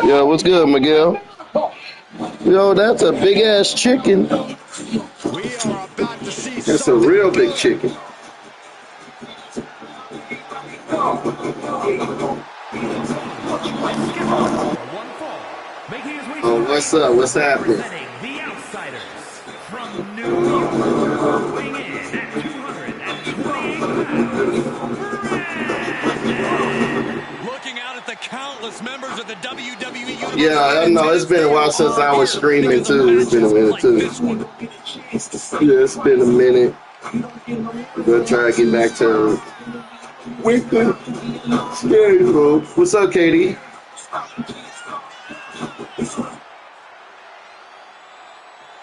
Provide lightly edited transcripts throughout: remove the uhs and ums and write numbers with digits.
Yo, what's good, Miguel? Yo, that's a big ass chicken. We are about to see That's a real big chicken. Oh, what's up? What's happening? The Outsiders from New York, weighing in at 228 pounds. Looking out at the countless members of the WWE Universe. Yeah, I know. It's been a while since I was streaming too. It's been a minute too. Yeah, it's been a minute. I'm gonna try to get back to weekly schedule. What's up, Katie?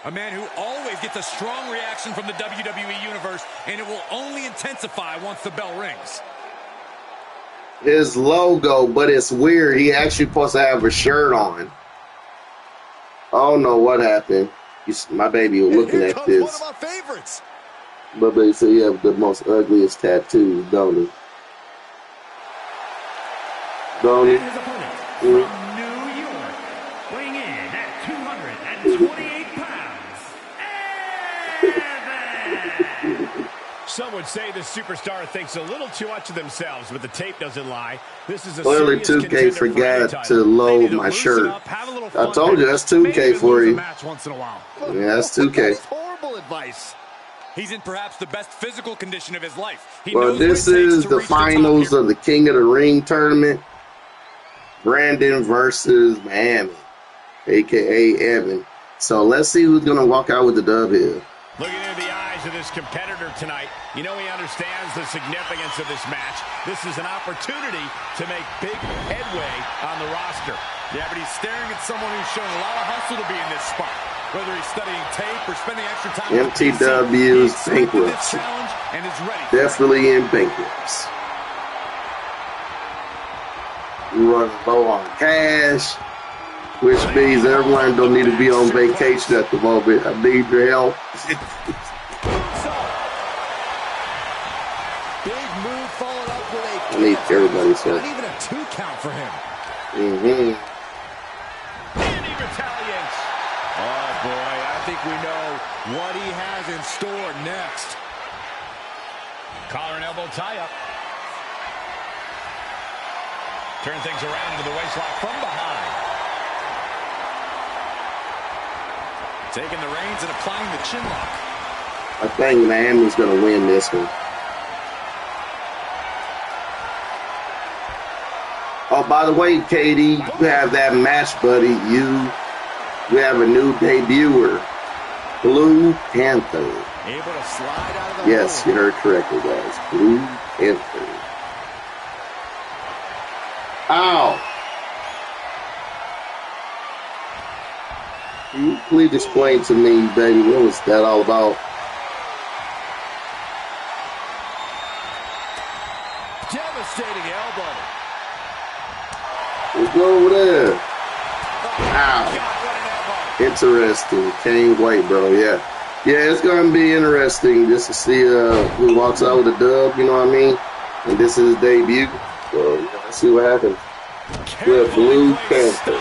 A man who always gets a strong reaction from the WWE Universe, and it will only intensify once the bell rings. His logo, but it's weird. He actually supposed to have a shirt on. I don't know what happened. My baby was looking at this. One of my favorites. My baby said you have the most ugliest tattoos, don't he? Don't he? His opponent from New York, weighing in at 228 pounds, Evan. Some would say the superstar thinks a little too much of themselves, but the tape doesn't lie. This is a Clearly 2K forgot to load my shirt. I told you that's 2K for you. Yeah, that's 2K. Horrible advice. He's in perhaps the best physical condition of his life. Well, this is the finals of the King of the Ring tournament. Brandon versus Miami, a.k.a. Evan. So let's see who's going to walk out with the dub here. Looking into the eyes of this competitor tonight, you know he understands the significance of this match. This is an opportunity to make big headway on the roster. Yeah, but he's staring at someone who's shown a lot of hustle to be in this spot. Whether he's studying tape or spending extra time MTW's bankrupt. And is ready. Definitely in bankrupts. Running low on cash, which means everyone don't need to be on vacation at the moment. I need your help. Big move followed up with a I need everybody's help. not even a 2 count for him. And he retaliates. Oh boy, I think we know what he has in store next. Collar and elbow tie-up. Turn things around into the waistlock from behind. Taking the reins and applying the chin lock. I think Miami's going to win this one. Oh, by the way, Katie, you have that match, buddy. We have a new debuter, Blue Panther. Able to slide out of the Yes, you heard correctly, guys. Blue Panther. Ow! Can you please explain to me, baby, what was that all about? devastating elbow. Let's go over there. Oh, Ow. God, what an elbow. Interesting. Can't wait, bro. Yeah. Yeah, it's going to be interesting just to see who walks out with a dub, you know what I mean? And this is his debut. So, let's see what happens. With Blue Panther.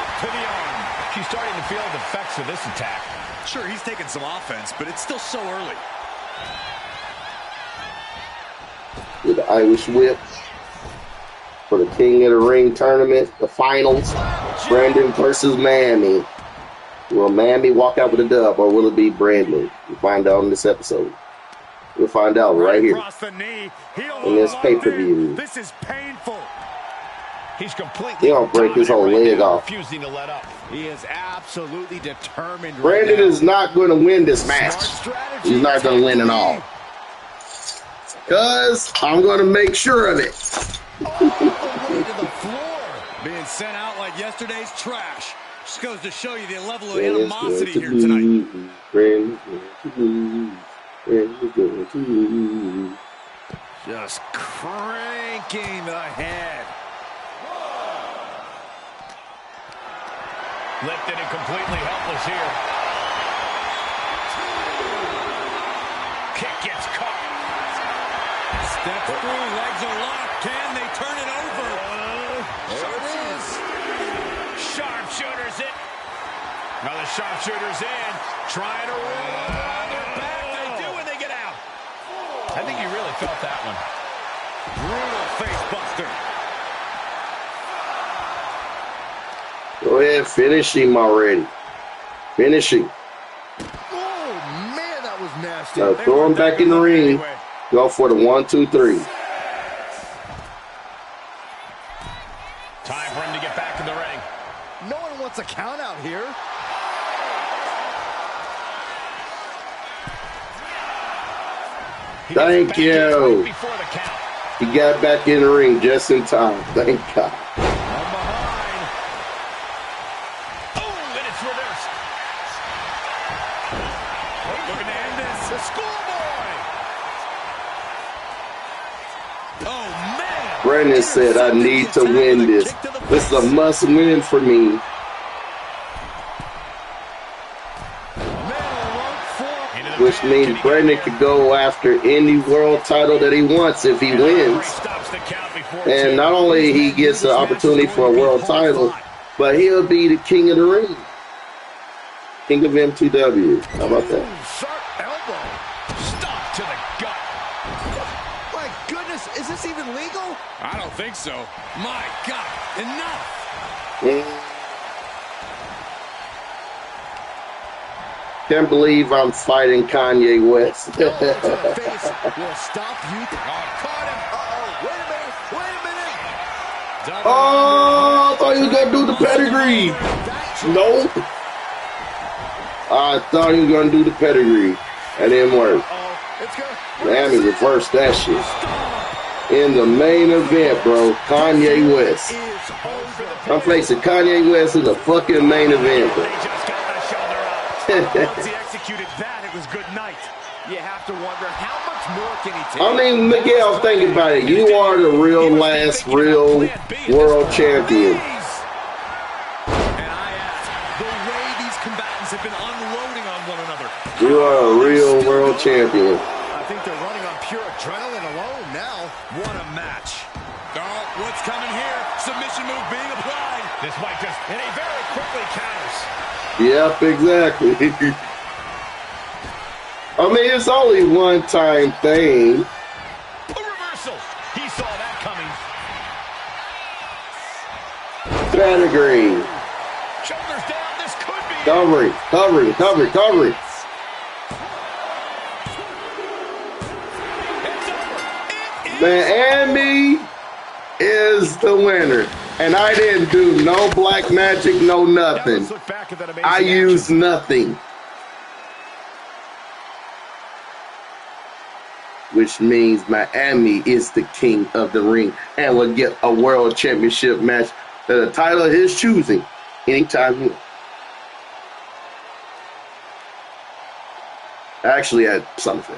She's starting to feel the effects of this attack. Sure, he's taking some offense, but it's still so early. With the Irish whip for the King of the Ring tournament, the finals. Brandon versus Miami. Will Miami walk out with a dub, or will it be Brandon? We'll find out in this episode. We'll find out right here in this pay-per-view. This is painful. He's completely He'll break his whole leg off. Refusing to let up. He is absolutely determined. Brandon is not going to win this match. He's not going to win at all. Because I'm going to make sure of it. All the way to the floor. Being sent out like yesterday's trash. Just goes to show you the level of animosity here tonight. Just cranking the head. Lifted and completely helpless here. Kick gets caught. Step through, legs are locked. Can they turn it over? There it is. Sharpshooter's it. Now the sharpshooter's in. Trying to roll on their back. They do when they get out. I think you really felt that one. Brutal face buster. Go ahead, finish him already. Finish him. Oh, man, that was nasty. Now throw him back in the ring. Anyway. Go for the 1, 2, 3. Time for him to get back in the ring. No one wants a count out here. Thank you. Right before the count. He got back in the ring just in time. Thank God. From behind. Oh, and it's reversed. Looking to end this. The schoolboy. Oh, man. Brandon said, I need to win this. This is a must win for me. Which means Brandon could go after any world title that he wants if he wins. And not only he gets the opportunity for a world title, but he'll be the king of the ring. King of MTW. How about that? Sharp elbow. Stop to the gut. My goodness, is this even legal? I don't think so. My God, enough. Yeah. Can't believe I'm fighting Kanye West. Will stop you. Caught him. Uh-oh. Wait a minute. Oh, I thought he was going to do the pedigree. Nope. I thought he was going to do the pedigree. That didn't work. Miami reversed that shit. In the main event, bro, Kanye West. I'm facing Kanye West in the fucking main event, bro. Once he executed that, it was good night. You have to wonder how much more can he take. I mean, Miguel, think about it. You are the real last real world champion. And I ask, the way these combatants have been unloading on one another. You are a real world champion. I think they're running on pure adrenaline alone now. What a match. Oh, what's coming here? Submission move being applied. This might just, and he very quickly counters. Yep, exactly. I mean, it's only one-time thing. A reversal. He saw that coming. Pedigree. Shoulders down. This could be. Covering. Miami is the winner. And I didn't do no black magic, no nothing. I used nothing. Which means Miami is the king of the ring and will get a world championship match, the title of his choosing, anytime he wants. Actually, at something.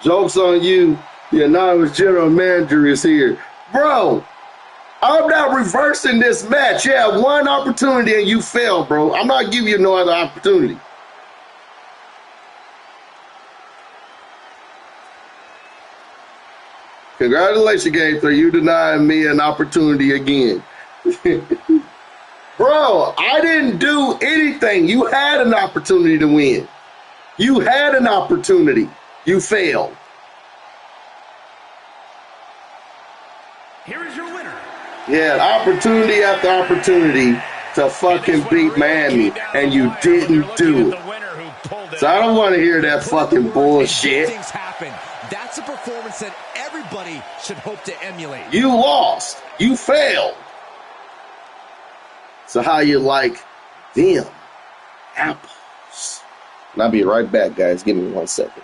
Joke's on you. The anonymous general manager is here. Bro, I'm not reversing this match. You had one opportunity and you failed, bro. I'm not giving you no other opportunity. Congratulations, Game 3. You denied me an opportunity again. Bro, I didn't do anything. You had an opportunity to win. You had an opportunity. You failed. Here is your winner. You had opportunity after opportunity to fucking beat Miami, and you didn't do it. So I don't want to hear that fucking bullshit. Things happen. That's a performance that everybody should hope to emulate. You lost. You failed. So how you like them apples? And I'll be right back, guys. Give me 1 second.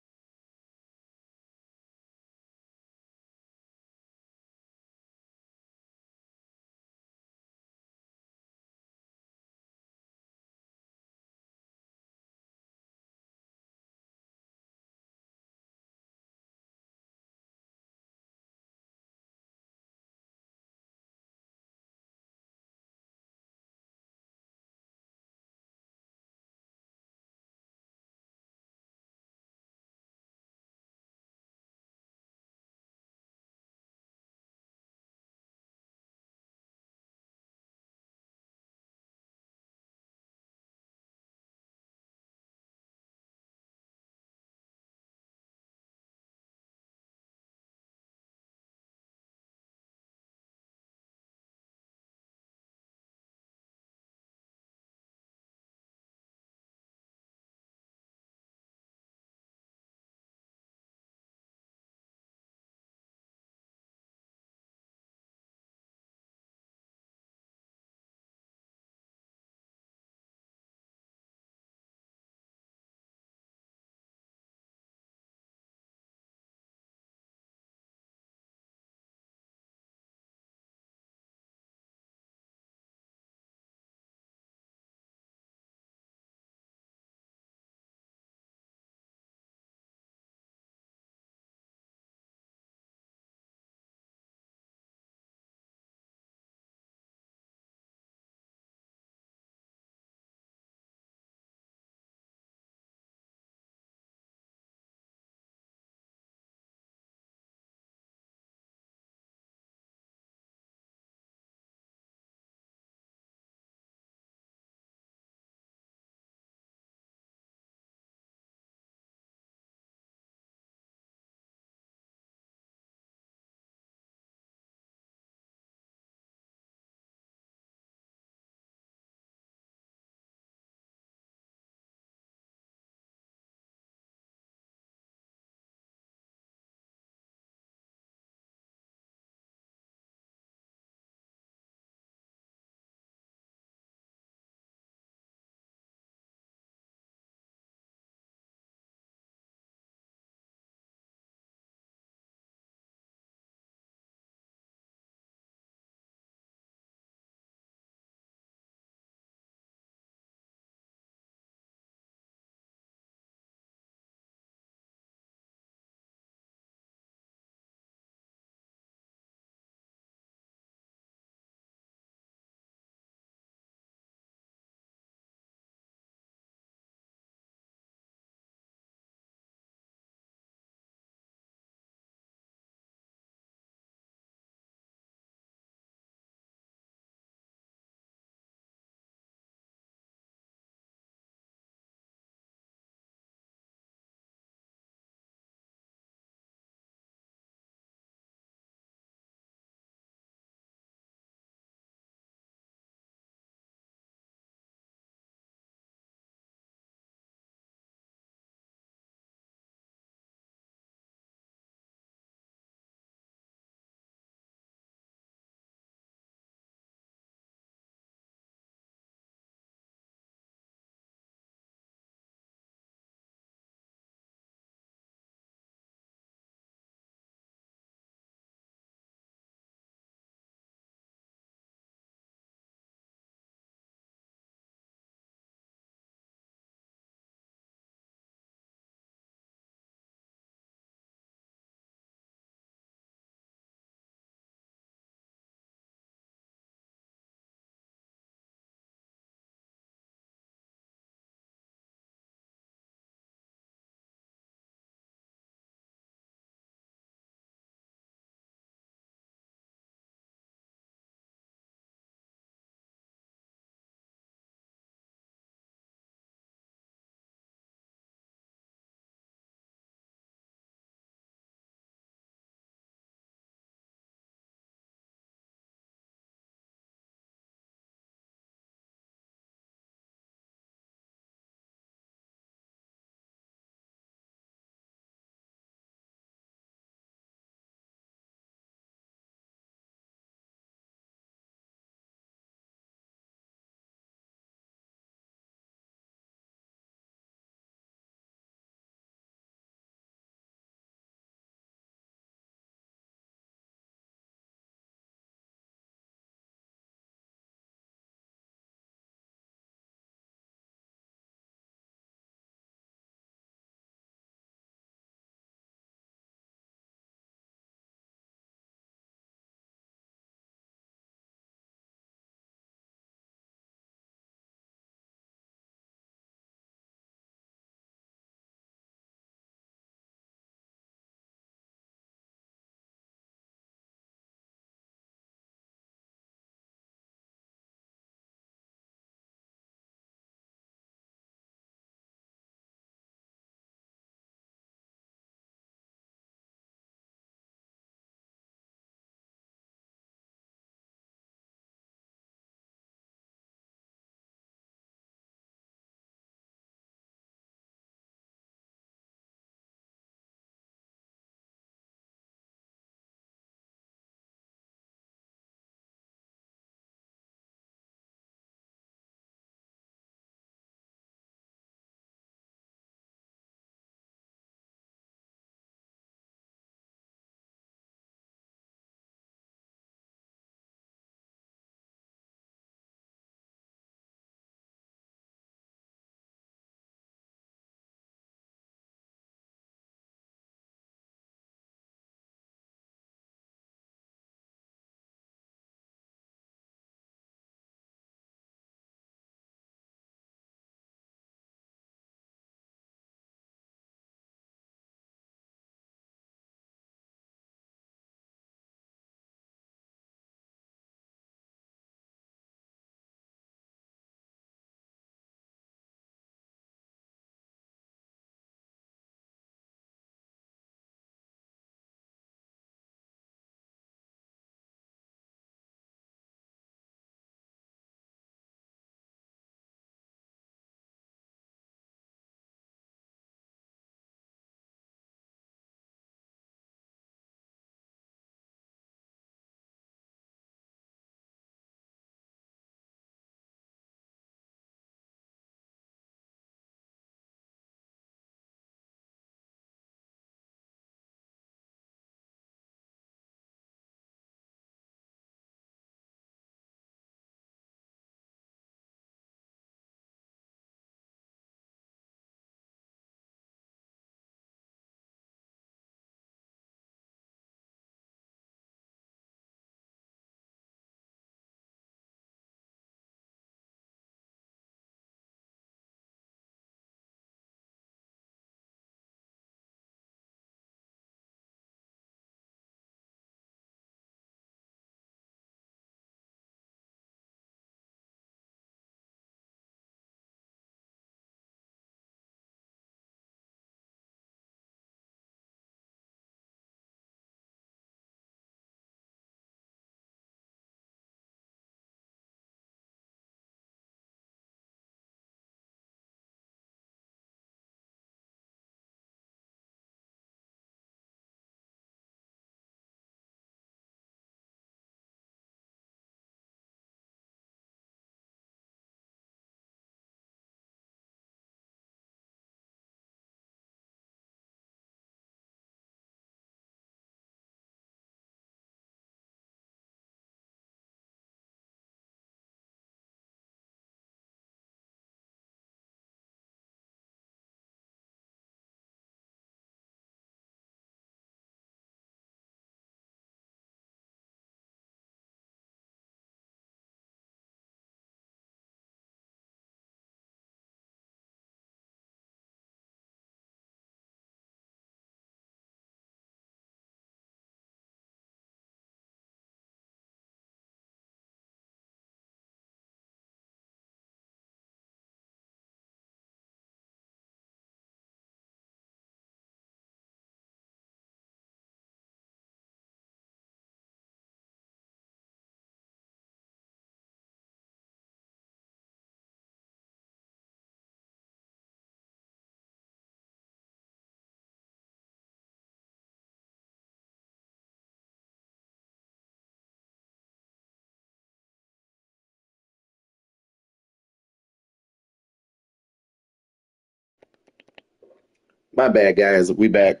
My bad, guys. We back.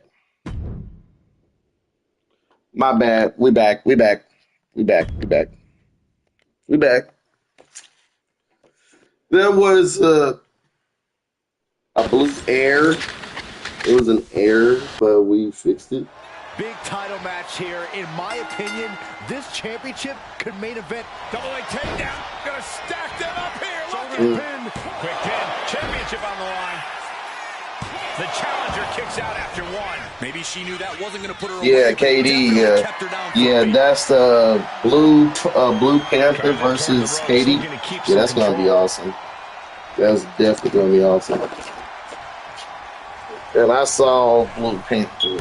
My bad. We back. We back. We back. We back. We back. There was a blue error. It was an error, but we fixed it. Big title match here. In my opinion, this championship could main event. Double leg takedown. Gonna stack them up here. Look at pin. Quick pin. Championship on the line. The challenger kicks out after one. Maybe she knew that wasn't going to put her Yeah, away. KD. Yeah, that's the Blue Panther versus KD. Yeah, that's gonna be awesome. That's definitely gonna be awesome. And I saw Blue Panther.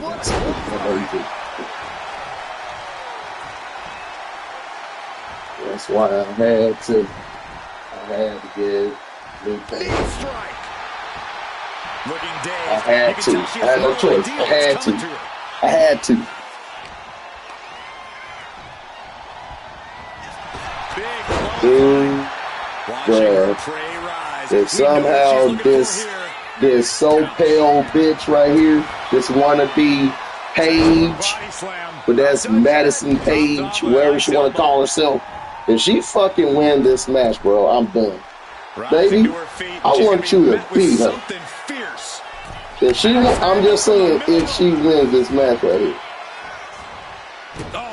That's why I had to get Blue Panther. Looking I dazed. had to. I had no choice. I had to. Bruh. If somehow this so pale bitch right here, this wannabe Paige, but that's Madison Paige, whatever she want to call herself, if she fucking win this match, bro, I'm done. Baby, I want you to beat her. If she, I'm just saying, if she wins this match right here,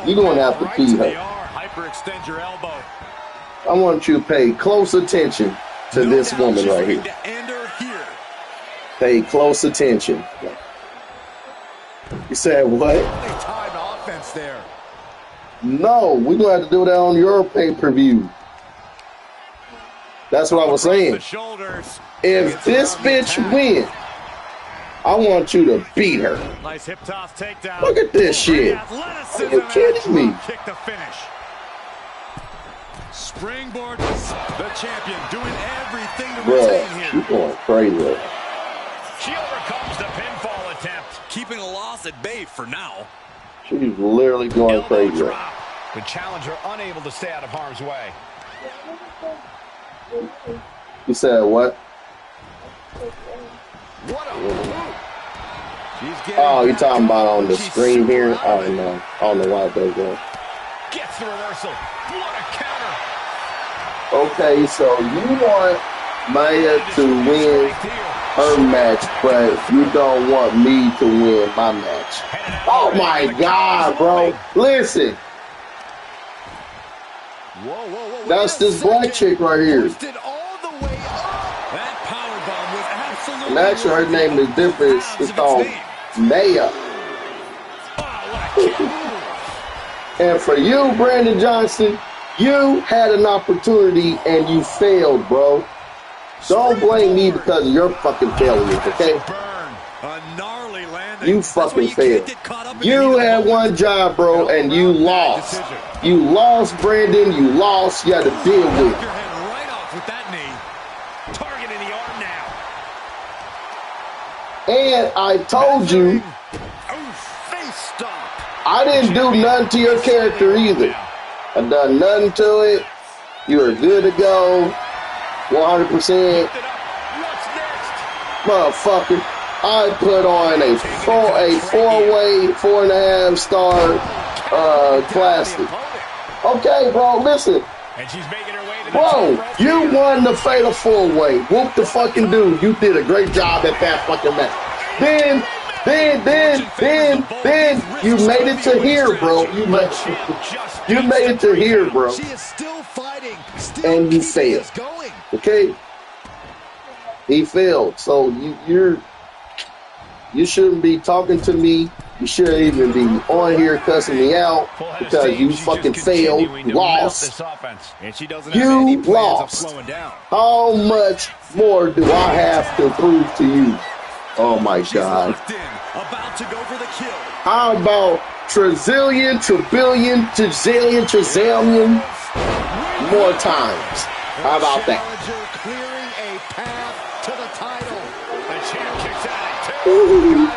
you're gonna have to beat her. Hyperextend your elbow. I want you to pay close attention to this woman right here. Pay close attention. You said what? Offense there. No, we're gonna have to do that on your pay-per-view. That's what I was saying. If this bitch wins, I want you to beat her. Nice hip toss takedown. Look at this shit. Are you kidding me? Kick the finish. Springboard, the champion doing everything to retain here. She's going crazy. She overcomes the pinfall attempt, keeping a loss at bay for now. She's literally going crazy. The challenger unable to stay out of harm's way. You said what? Oh, you talking about on the screen here? I don't know. I don't know why they're going. Gets the reversal. What a counter. Okay, so you want Maya to win her match, but you don't want me to win my match. Oh my God, bro. Listen. That's this black chick right here. And actually, her name is different. It's called Maya. And for you, Brandon Johnson, you had an opportunity and you failed, bro. Don't blame me because of your fucking failures, okay? You fucking failed. You had one job, bro, and you lost. You lost, Brandon. You lost. You had to deal with it. And I told you, I didn't do nothing to your character either. I done nothing to it. You are good to go. 100%. Motherfucker. I put on a four-way, 4.5 star classic. Okay, bro, listen. Bro, you won the fatal 4-way. Whoop the fucking dude. You did a great job at that fucking match. Then you made it to here, bro. You made it to here, bro. And you failed. Okay? He failed. So you shouldn't be talking to me. You shouldn't even be on here cussing me out because you fucking failed, lost. You lost. How much more do I have to prove to you? Oh my God. How about trillion, trillion, trillion more times? How about that? Ooh.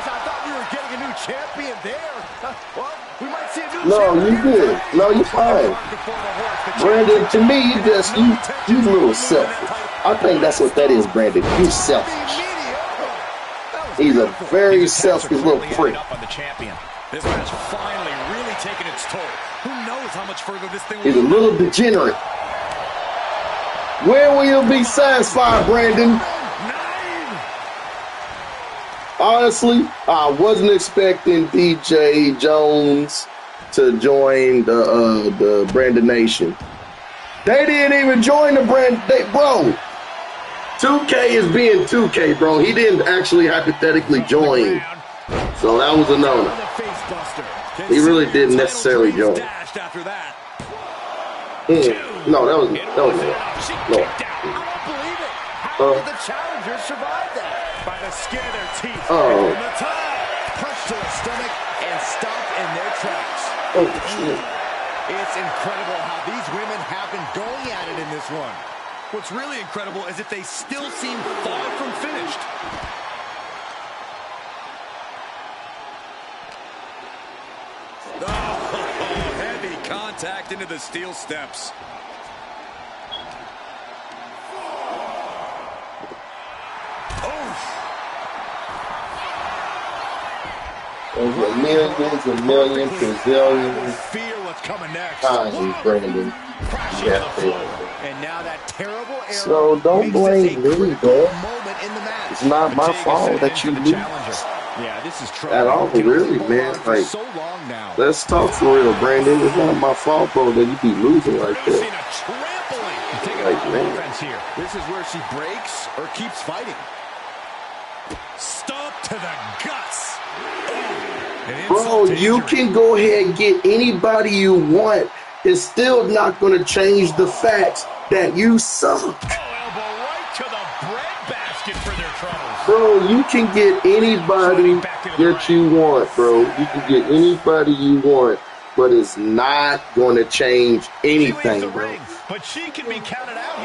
No, you good. No, you fine. Brandon, to me, you a little selfish. I think that's what that is, Brandon. You selfish. He's a very selfish little prick. This match finally really taking its toll. Who knows how much further this thing will He's a little degenerate. Where will you be satisfied, Brandon? Honestly, I wasn't expecting DJ Jones to join the Brandon Nation. They didn't even join the bro. 2K is being 2K, bro. He didn't actually hypothetically join. So that was a no. He really didn't necessarily join. No, that was no. How did the challengers survive that? By the skin of their teeth. Oh. Punch to the stomach and stop in their tracks. Oh, shit. It's incredible how these women have been going at it in this one. What's really incredible is that they still seem far from finished. Oh, heavy contact into the steel steps. Over millions and millions, gazillions times, Brandon. And now that terrible error. So don't blame me, bro. It's not my fault that you lose. Yeah, this is at all, really, man. Like, let's talk for real, Brandon. It's not my fault, bro, that you be losing like that. Like, man. This is where she breaks or keeps fighting. Stomp to the guts. Bro, you can go ahead and get anybody you want. It's still not going to change the fact that you suck. Elbow right to the breadbasket for their troubles. Bro, you can get anybody that you want, bro. You can get anybody you want, but it's not going to change anything, bro. But she can be counted out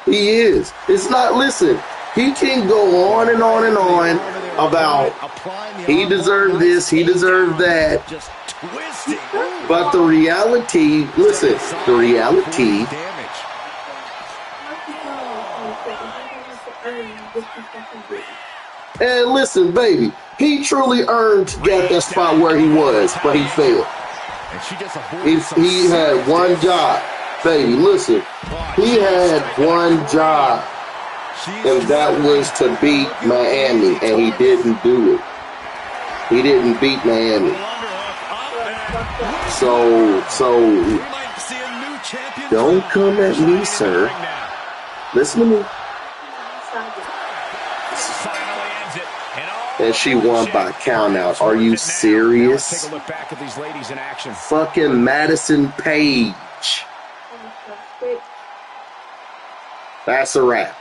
here. He is. It's not, listen, he can go on and on and on about he deserved this, he deserved that. But the reality, listen, the reality and listen, baby, he truly earned to get that spot where he was, but he failed. He had one job. Baby, listen, he had one job, and that was to beat Miami, and he didn't do it. He didn't beat Miami. So don't come at me, sir. Listen to me. And she won by count out. Are you serious? Fucking Madison Page. That's a wrap.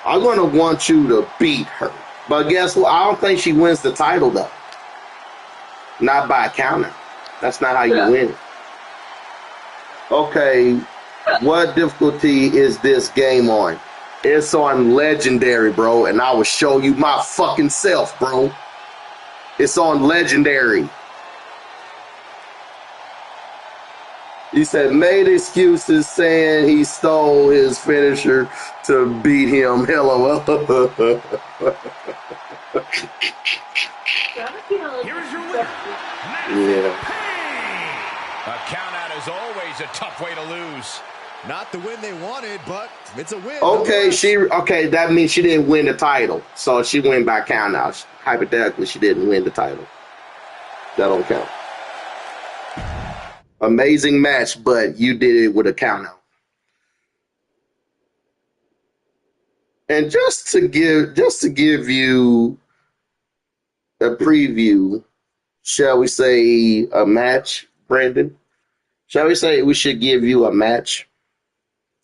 I'm going to want you to beat her. But guess what? I don't think she wins the title, though. Not by a count out. That's not how you win it. Okay, what difficulty is this game on? It's on Legendary, bro, and I will show you my fucking self, bro. It's on Legendary. He said, made excuses saying he stole his finisher to beat him. Hello. Here's your winner. Yeah. A count out is always a tough way to lose. Not the win they wanted, but it's a win. Okay, that means she didn't win the title. So she went by count out. Hypothetically, she didn't win the title. That don't count. Amazing match, but you did it with a count out. And just to give you a preview, shall we say a match, Brandon? Shall we say we should give you a match?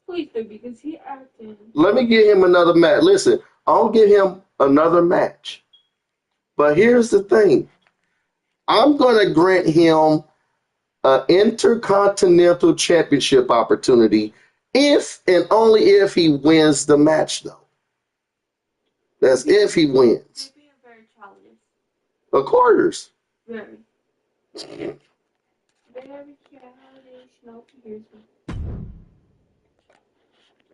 Please do, because he acted. Let me give him another match. Listen, I'll give him another match. But here's the thing. I'm going to grant him an Intercontinental Championship opportunity if and only if he wins the match, though. That's if he wins. You're being very childish. Of course. Very. Very childish. No, here's me.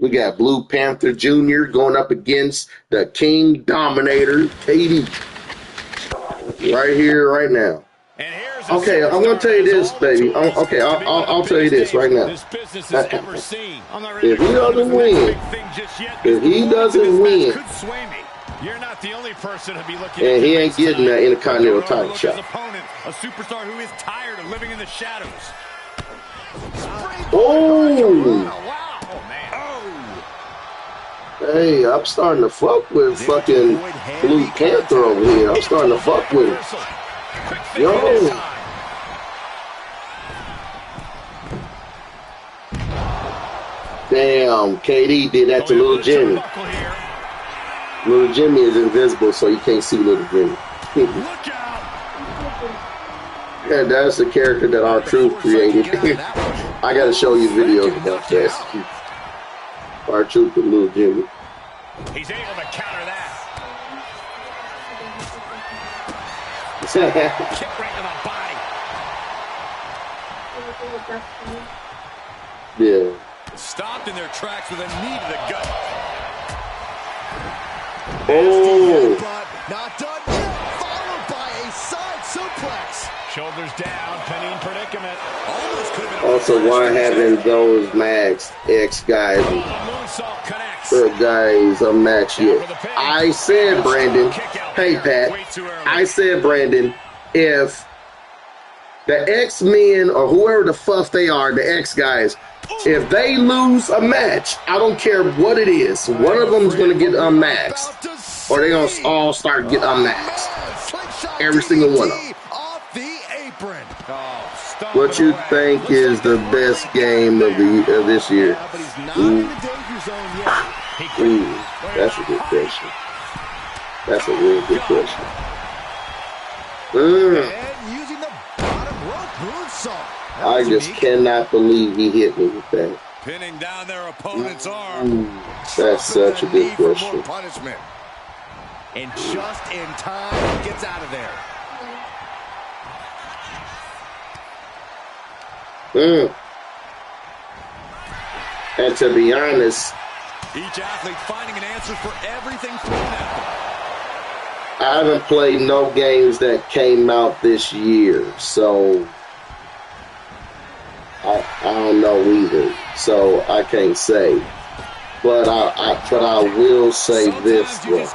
We got Blue Panther Jr. going up against the King Dominator, KD. Right here, right now. Okay, I'm gonna tell you this, baby. I'll tell you this right now. If he doesn't win, you're not the only person to be looking and he ain't getting that Intercontinental title shot. A superstar who is tired of living in the shadows. Oh! Wow, man. Hey, I'm starting to fuck with fucking Blue Panther over here. I'm starting to fuck with him. Yo. Damn, KD did that to Little Jimmy. Little Jimmy is invisible, so you can't see Little Jimmy. Yeah, that's the character that R-Truth created. I gotta show you videos about that. R-Truth and Little Jimmy. He's able to counter that. Kick right to the body. Yeah. Stopped in their tracks with a knee to the gut. Oh. Not done yet. Followed by a side suplex. Shoulders down, pinning predicament. Almost could have been. Also, why haven't those Max X guys unmatched yet? I said, Brandon. Hey, Pat. I said, Brandon, if the X-Men or whoever the fuck they are, the X guys, if they lose a match, I don't care what it is, one of them's going to get unmaxed, or they're going to all start getting unmaxed. Every single one of them. What you think is the best game of this year? Ooh, that's a good question. That's a real good question. I just cannot believe he hit me with that. Pinning down their opponent's arm. That's such a good question. And just in time, he gets out of there. And to be honest, each athlete finding an answer for everything thrown at them. I haven't played no games that came out this year, so I don't know either. So I can't say. But I will say this one.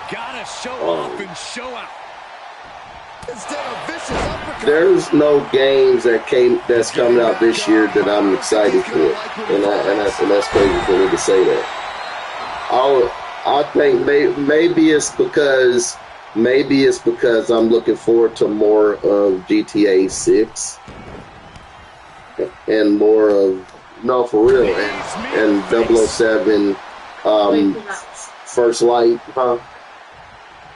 There's no games that's coming out this year that I'm excited for, and that's crazy for me to say that. I think maybe it's because I'm looking forward to more of GTA 6 and more of for real and 007 First Light, huh?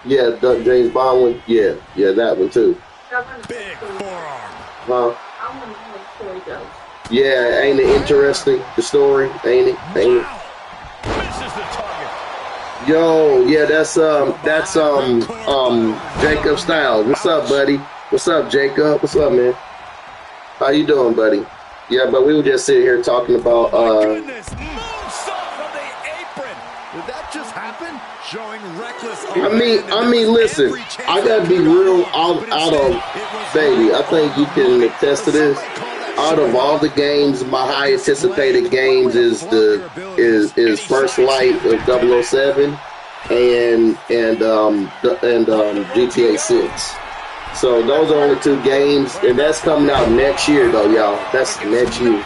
Yeah, James Bond one. Yeah, that one too. Big forearm. Huh? Yeah, ain't it interesting, the story? Ain't it? Misses the target. Yo, yeah, that's Jacob Styles. What's up, buddy? What's up, Jacob? What's up, man? How you doing, buddy? Yeah, but we were just sitting here talking about Goodness, moonsault from the apron. Did that just happen? Showing reckless. I mean, listen, I gotta be real out of, baby, I think you can attest to this. Out of all the games, my high anticipated games is First Light of 007 and GTA 6. So those are only two games, and that's coming out next year, though, y'all. That's next year.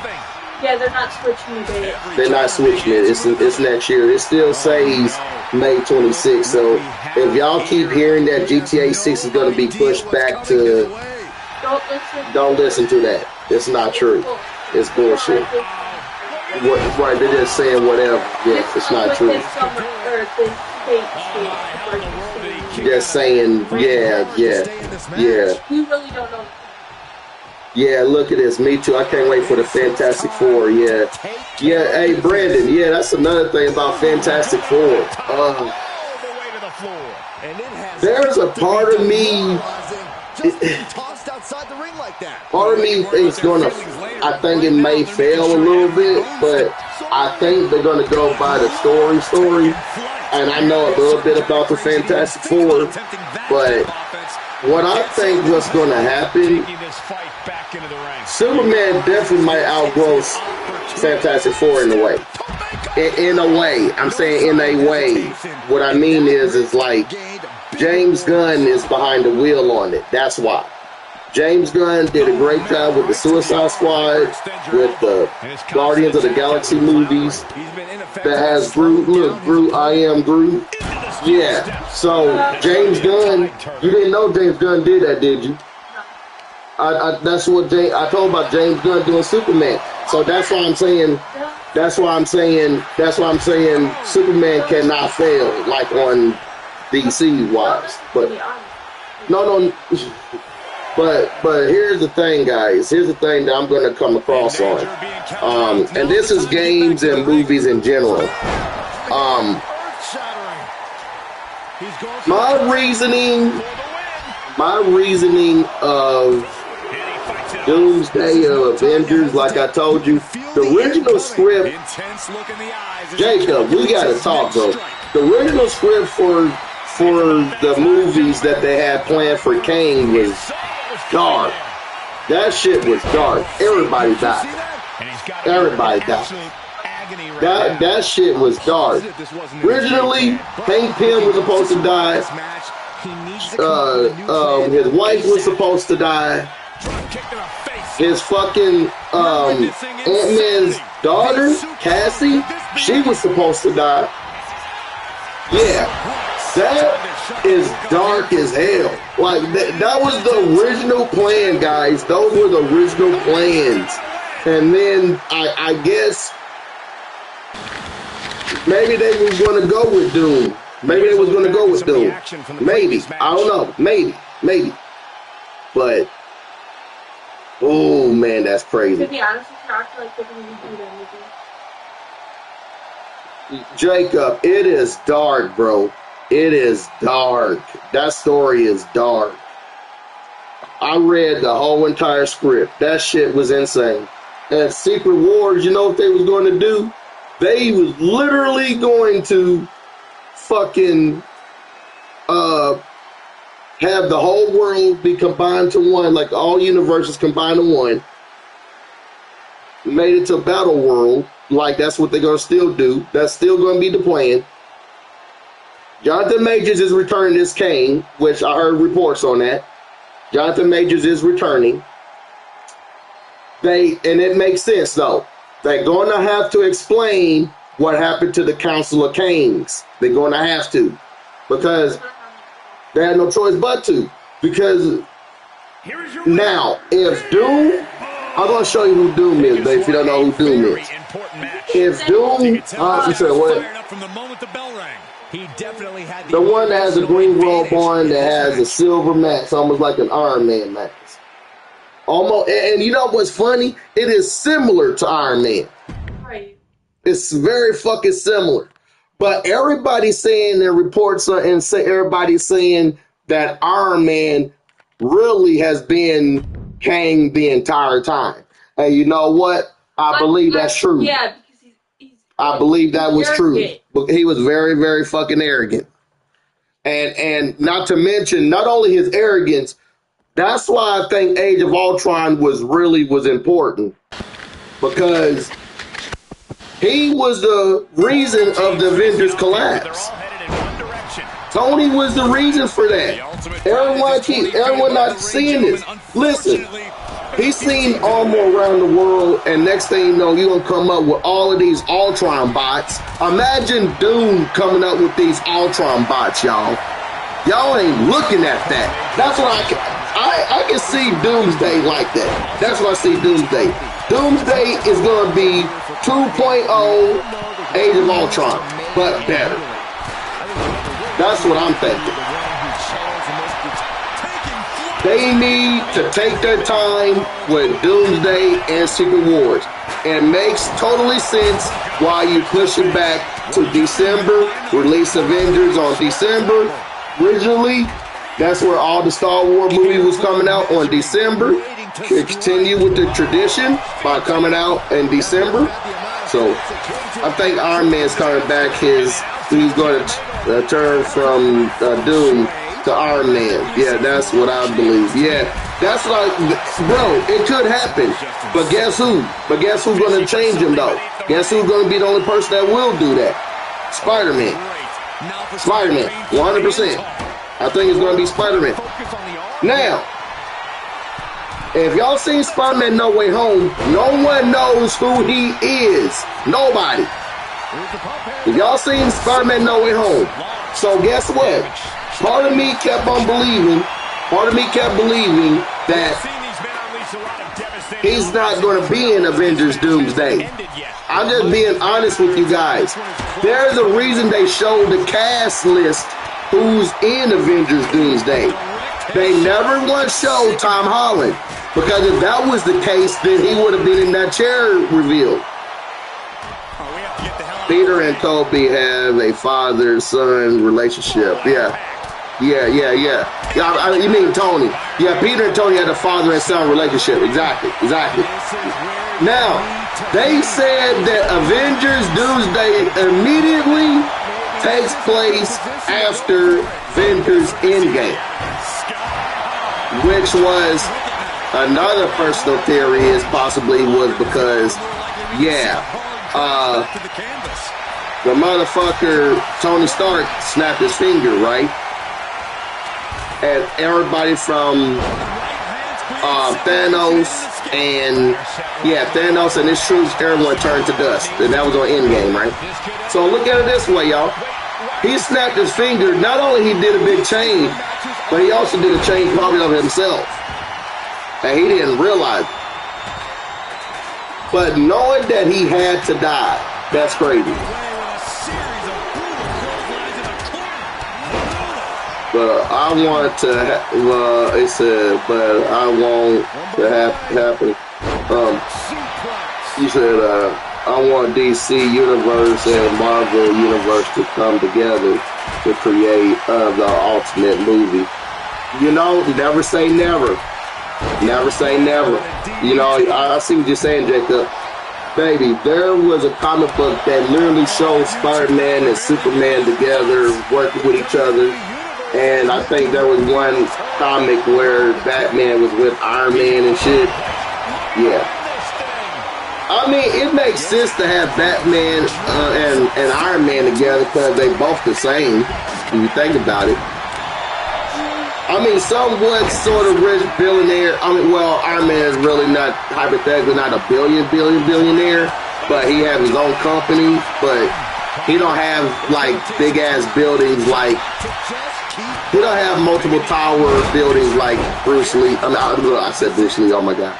Yeah, they're not switching the date. They're not switching it. It's next year. It still says May 26th. So if y'all keep hearing that GTA 6 is going to be pushed back to, don't listen to that. It's not true. It's bullshit. Right? They're just saying whatever. Yeah, it's not true. Just saying, yeah. We really don't know. Yeah, look at this. Me too. I can't wait for the Fantastic Four. Yeah. Hey, Brandon. Yeah, that's another thing about Fantastic Four. There's a part of me. Part of me thinks I think it may fail a little bit, but I think they're gonna go by the story. And I know a little bit about the Fantastic Four, but what I think what's gonna happen, Superman definitely might outgrow Fantastic Four in a way. In a way, I'm saying in a way. What I mean is like James Gunn is behind the wheel on it. That's why. James Gunn did a great job with the Suicide Squad, with the Guardians of the Galaxy movies. That has Groot. Look, Groot, I am Groot. Yeah. So James Gunn, you didn't know James Gunn did that, did you? That's what I told about James Gunn doing Superman. So that's why I'm saying. That's why I'm saying Superman cannot fail like on DC wise. But no. But here's the thing, guys. Here's the thing that I'm going to come across on. And this is games and movies in general. My reasoning of Doomsday of Avengers, like I told you, the original script, Jacob, we got to talk, bro. The original script for the movies that they had planned for Kane was dark. That shit was dark. Everybody died. That shit was dark. Originally, Hank Pym was supposed to die. His wife was supposed to die. His fucking Ant-Man's daughter, Cassie, she was supposed to die. Yeah, that is dark as hell. Like, that was the original plan, guys. Those were the original plans. And then, I guess, maybe they was going to go with Doom. Maybe. I don't know. Maybe. But, oh, man, that's crazy. To be honest, it's not like they're going to do that movie. Jacob, it is dark, bro. It is dark. That story is dark. I read the whole entire script. That shit was insane. And Secret Wars, you know what they was going to do? They was literally going to fucking have the whole world be combined to one, like all universes combined to one. Made it to Battle World. Like, that's what they're going to still do. That's still going to be the plan. Jonathan Majors is returning as Kane, which I heard reports on that. Jonathan Majors is returning. And it makes sense, though. They're going to have to explain what happened to the Council of Kings. They're going to have to. Because they had no choice but to. Because now, if Doom... I'm going to show you who Doom is, babe, if you don't know who Doom is. If Doom... you said what? The one that has a green robe on that has a silver mask, almost like an Iron Man mask. Almost, and you know what's funny? It is similar to Iron Man. Right. It's very fucking similar. But everybody's saying their reports are, and everybody's saying that Iron Man really has been Kang the entire time. And you know what? I believe that's true. Yeah, because I believe that was true. arrogant. But he was very, very fucking arrogant. And not to mention, not only his arrogance, that's why I think Age of Ultron was important. Because he was the reason of the Avengers collapse. Tony was the reason for that. Everyone not seeing this. Listen, he's seen Armor around the world, and next thing you know, you're going to come up with all of these Ultron bots. Imagine Doom coming up with these Ultron bots, y'all. Y'all ain't looking at that. That's what I can see Doomsday like that. That's what I see Doomsday. Doomsday is going to be 2.0 Age of Ultron, but better. That's what I'm thinking. They need to take their time with Doomsday and Secret Wars. It makes totally sense why you push it back to December, release Avengers on December. Originally, that's where all the Star Wars movie was coming out on December. continue with the tradition by coming out in December. So I think Iron Man's coming back. He's going to turn from Doom to Iron Man. Yeah, that's what I believe. Yeah, that's like, bro, it could happen. But guess who? But guess who's going to change him though? Guess who's going to be the only person that will do that? Spider-Man. Spider-Man, 100%. I think it's going to be Spider-Man. Now, if y'all seen Spider-Man No Way Home, no one knows who he is. Nobody. If y'all seen Spider-Man No Way Home, so guess what? Part of me kept on believing, that he's not going to be in Avengers Doomsday. I'm just being honest with you guys. There's a reason they showed the cast list who's in Avengers Doomsday. They never once showed Tom Holland, because if that was the case, then he would have been in that chair reveal. Peter and Toby have a father-son relationship. Yeah. You mean Tony? Yeah, Peter and Tony had a father and son relationship. Exactly. Now, they said that Avengers Doomsday immediately takes place after Avengers Endgame, which was another personal theory is possibly was because, the motherfucker Tony Stark snapped his finger, right? And everybody from Thanos and his troops, everyone turned to dust. And that was on Endgame, right? So look at it this way, y'all. He snapped his finger. Not only he did a big change, but he also did a change probably of himself. And he didn't realize it. But knowing that he had to die, that's crazy. But I want to, it said, but I want to happen. You said, I want DC Universe and Marvel Universe to come together to create the ultimate movie. You know, never say never. Never say never. You know, I see what you're saying, Jacob. Baby, there was a comic book that literally showed Spider-Man and Superman together, working with each other. And I think there was one comic where Batman was with Iron Man and shit. Yeah. I mean, it makes sense to have Batman and Iron Man together because they both the same, when you think about it. I mean, somewhat sort of rich billionaire. I mean, well, Iron Man is really not, hypothetically, not a billionaire, but he has his own company, but he don't have, like, big-ass buildings like, he don't have multiple tower buildings like Bruce Lee. I said Bruce Lee, oh my God.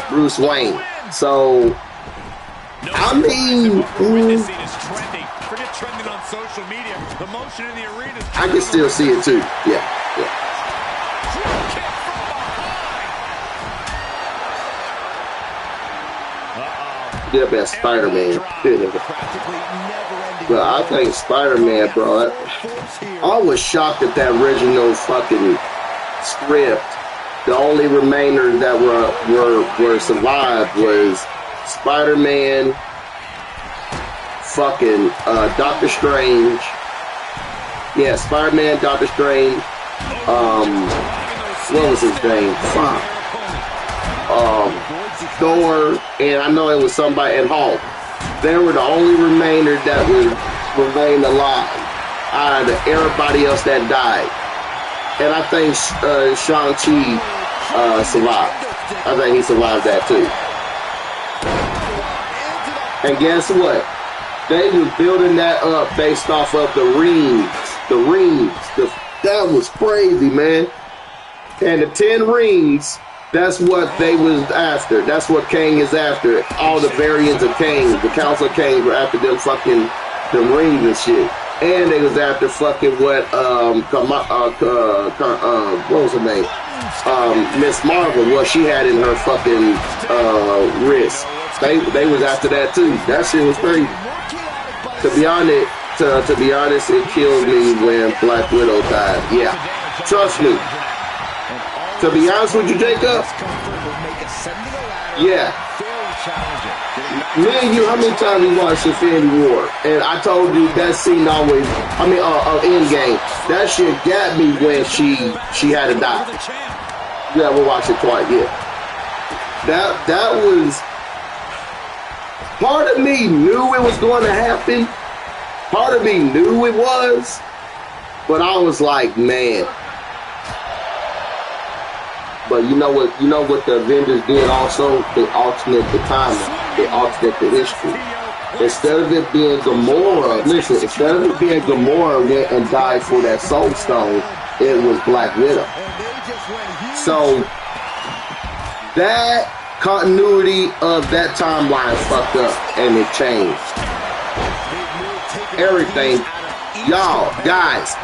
Bruce Wayne. So, I mean, I can still see it too. Yeah. Yeah, best Spider-Man. But I think Spider-Man, bro, I was shocked at that original fucking script. The only remainers that were survived was Spider-Man, fucking Doctor Strange. Yeah, Spider-Man, Doctor Strange. What was his name? Fuck. Thor, and I know it was somebody at Hulk. They were the only remainder that remained alive out of everybody else that died. And I think Shang-Chi survived. I think he survived that too. And guess what? They was building that up based off of the rings. That was crazy, man. And the 10 rings, that's what they was after. That's what Kang is after. All the variants of Kang, the Council of Kang were after them fucking the rings and shit. And they was after fucking what what was her name? Miss Marvel, what she had in her fucking wrist. They was after that too. That shit was crazy. To be honest, it killed me when Black Widow died. Yeah. Trust me. To be honest with you, Jacob, Yeah. Very challenging. Me and you, how many times we watched Infinity War? And I told you that scene always, Endgame, that shit got me when she had to die. Yeah, we'll watch it twice, yeah. That was, part of me knew it was going to happen. Part of me knew it was. But I was like, man. But you know what the Avengers did also? They alternate the timeline. They alternate the history. Instead of it being Gamora, listen, instead of it being Gamora went and died for that Soul Stone, it was Black Widow. So that continuity of that timeline fucked up and it changed. Everything. Y'all, guys,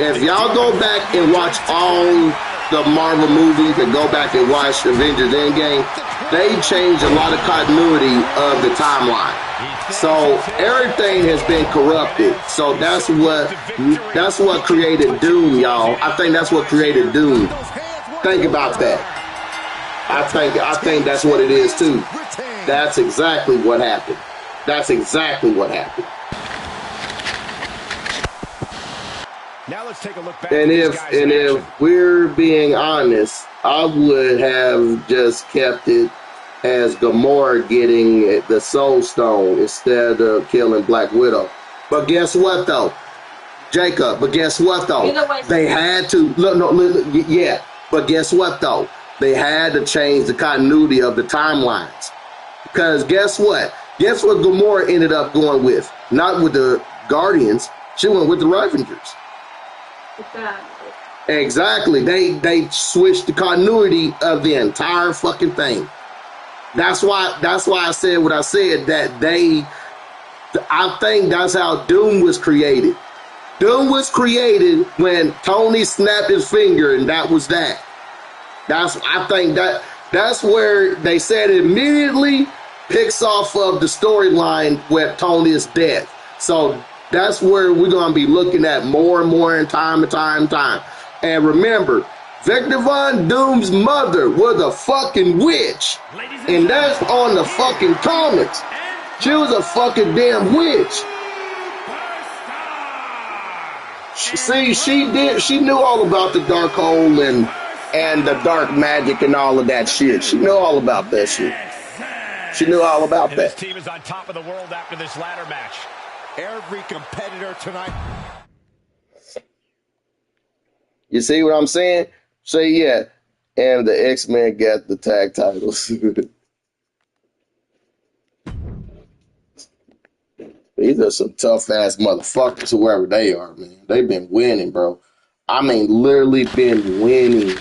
if y'all go back and watch all the Marvel movies and go back and watch Avengers Endgame, they changed a lot of continuity of the timeline. So everything has been corrupted. So that's what created Doom, y'all. I think that's what created Doom. Think about that. I think that's what it is too. That's exactly what happened. That's exactly what happened. Now let's take a look back. And if we're being honest, I would have just kept it as Gamora getting the Soul Stone instead of killing Black Widow. But guess what though, Jacob? But guess what though? They had to yeah. But guess what though? They had to change the continuity of the timelines. Because guess what? Guess what Gamora ended up going with? Not with the Guardians. She went with the Avengers. Exactly. They switched the continuity of the entire fucking thing. That's why I said what I said, that I think that's how Doom was created. Doom was created when Tony snapped his finger, and that was that. I think that's where they said it immediately picks off of the storyline with Tony's death. So that's where we're going to be looking at more and more in time and time. And remember, Victor Von Doom's mother was a fucking witch. And that's on the fucking comics. She was a fucking damn witch. She knew all about the dark hole and the dark magic and all of that shit. She knew all about that shit. She knew all about that. This team is on top of the world after this ladder match. Every competitor tonight. You see what I'm saying? Say yeah. And the X-Men got the tag titles. These are some tough ass motherfuckers, whoever they are, man. They've been winning, bro. I mean, literally been winning.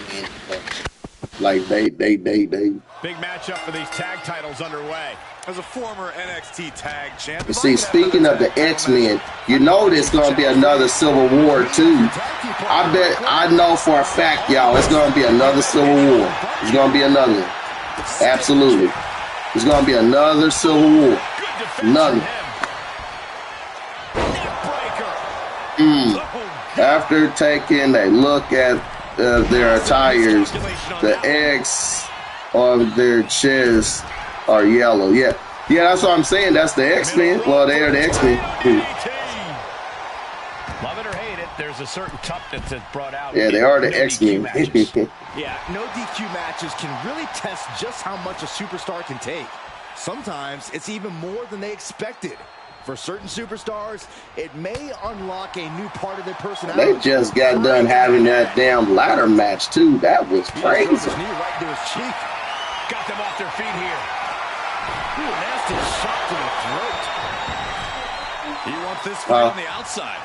Like they. Big matchup for these tag titles underway. As a former NXT tag champ. See, speaking of the X-Men, you know there's going to be another Civil War, too. I know for a fact, y'all, it's going to be another Civil War. It's going to be another one. Absolutely. There's going to be another Civil War. Another. After taking a look at their attires, the X on their chests are yellow. Yeah, that's what I'm saying. That's the X-Men. Well, they are the X-Men. Love it or hate it, there's a certain toughness that's brought out. Yeah, they are the X-Men. Yeah, no DQ matches can really test just how much a superstar can take. Sometimes it's even more than they expected. For certain superstars, it may unlock a new part of their personality. They just got done having that damn ladder match, too. That was crazy. His knee right to his cheek. Got them off their feet here. Ooh, nasty shot to the throat. You want this fight on the outside.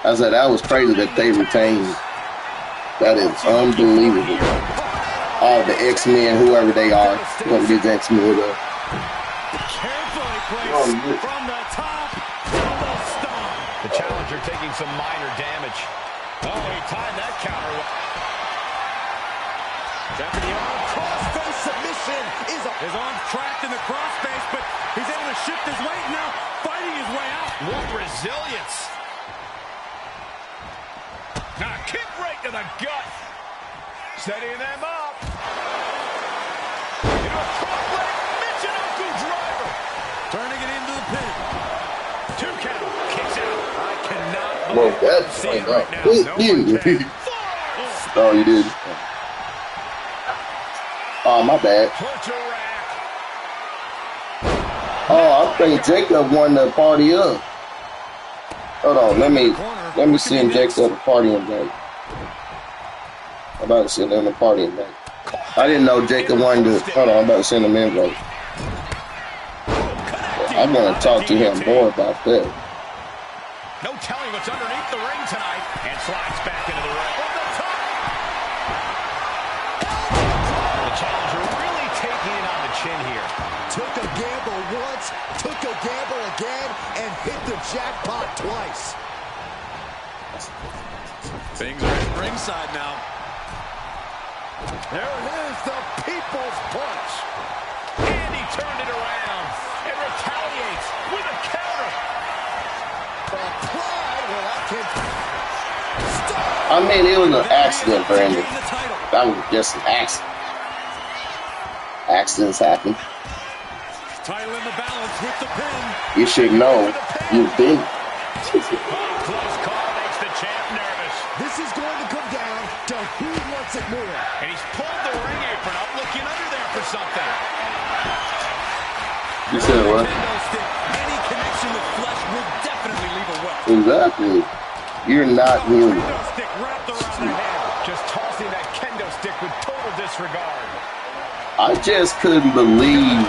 I said that was crazy that they retained. That is unbelievable. All the X-Men, whoever they are, whoever these X-Men are. Carefully placed from the top. The challenger taking some minor damage. Oh, he timed that counter. After the arm crossface submission is arm trapped in the crossface, but he's able to shift his weight now, fighting his way out. What resilience. Now kick right to the gut. Setting them up. Into a crossface. 2 count. Kicks out. I cannot Well, believe that's see it fine. right now. No one can. Oh, you did. Oh, my bad. Torture rack. Oh, I think Jacob won the party up. Hold on, let me send Jacob a party invite. I'm about to send him a party invite. I didn't know Jacob wanted to. Hold on, I'm about to send him an invite. I'm gonna talk to him more about that. No telling what's underneath the ring tonight. And slides back into the ring. The challenger really taking it on the chin here. Took a gamble once, took a gamble again, and hit the jackpot twice. Things are at ringside now. There it is, the people's punch. And he turned it around and retaliates with a counter. Apply, well, I can stop. I mean, it was an accident, Brandon. That was just an accident. Accidents happen. Title in the balance with the pin. You should know. You've been. Close call makes the champ nervous. This is going to come down to who wants it more. And he's pulled the ring apron up, looking under there for something. You said what? Any connection with flesh will definitely leave a welt. Exactly. You're not human. Kendo stick wrapped around the head. Just tossing that kendo stick with total disregard. I just couldn't believe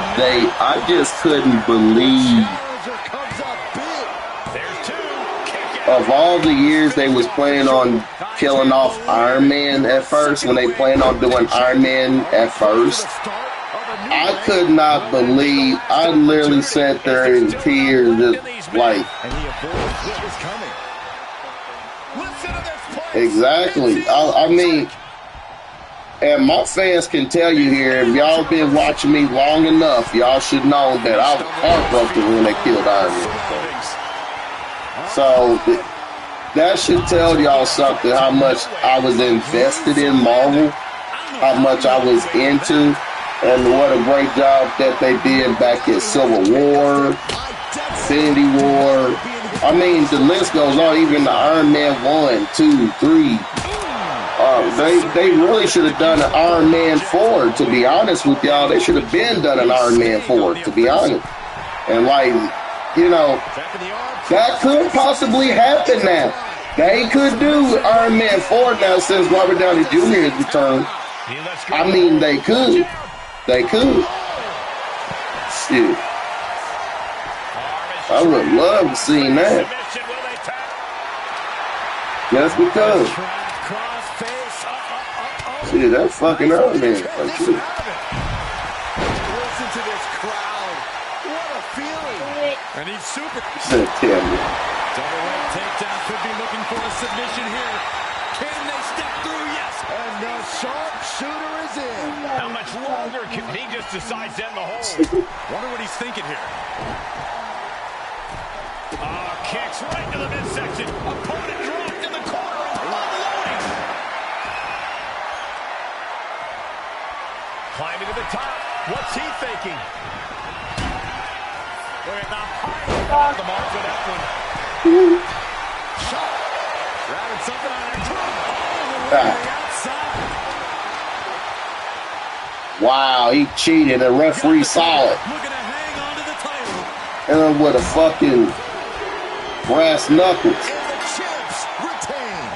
I just couldn't believe There's 2. of all the years they was planning on killing off Iron Man at first, when they planned on doing Iron Man at first, I could not believe, I literally sat there in tears just like, exactly. I mean, and my fans can tell you here, if y'all been watching me long enough, y'all should know that I was heartbroken when they killed Iron Man. So that should tell y'all something, how much I was invested in Marvel, how much I was into, and what a great job that they did back in Civil War, Infinity War. I mean, the list goes on, even the Iron Man 1, 2, 3. They really should have done an Iron Man 4, to be honest with y'all. They should have been done an Iron Man 4, to be honest. And like, you know, that could possibly happen now. They could do Iron Man 4 now since Robert Downey Jr. has returned. I mean, they could. They could. Shit. I would love to see that. Just because. See, that's fucking Iron Man. Like, Listen to this crowd. What a feeling. And he's super. Said tell me. Double leg takedown, could be looking for a submission here. Can they step through? Yes. And the sharpshooter is in. How much longer can he just decides to end the hold? Wonder what he's thinking here. Kicks right to the midsection. Opponent dropped in the corner. Unloading. Climbing to the top. What's he thinking? Look at the height off the mark for that one. Shot. Grabbing something on that drum. All the way to the outside. Wow, he cheated. The referee saw it. Looking to hang on to the title. And then with a fucking brass knuckles. And the champs retain.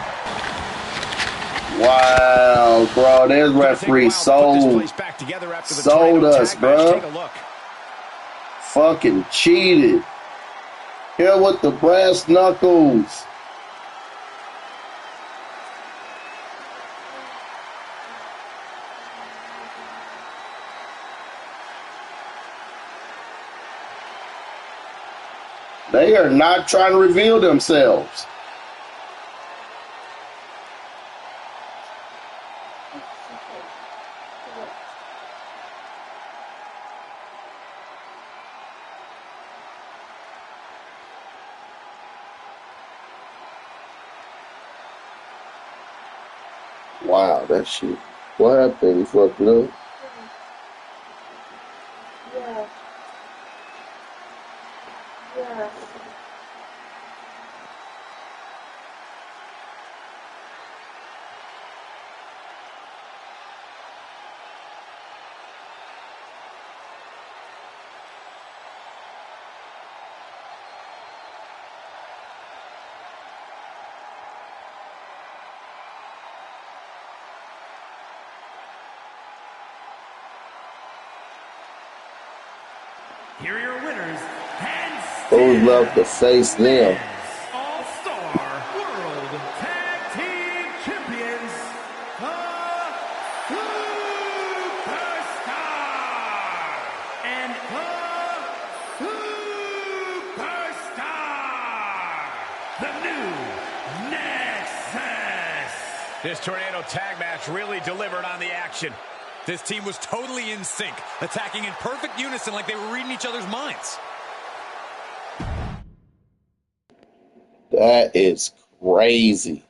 Wow, bro. This referee sold us, bro. Fucking cheated. Here with the brass knuckles. They are not trying to reveal themselves. Wow, that shit. What happened? You fucked it up? Yeah. Yeah. Here are your winners, and Who's left to face them? All-Star World Tag Team Champions, the Superstar and the Superstar, the new Nexus. This tornado tag match really delivered on the action. This team was totally in sync, attacking in perfect unison like they were reading each other's minds. That is crazy.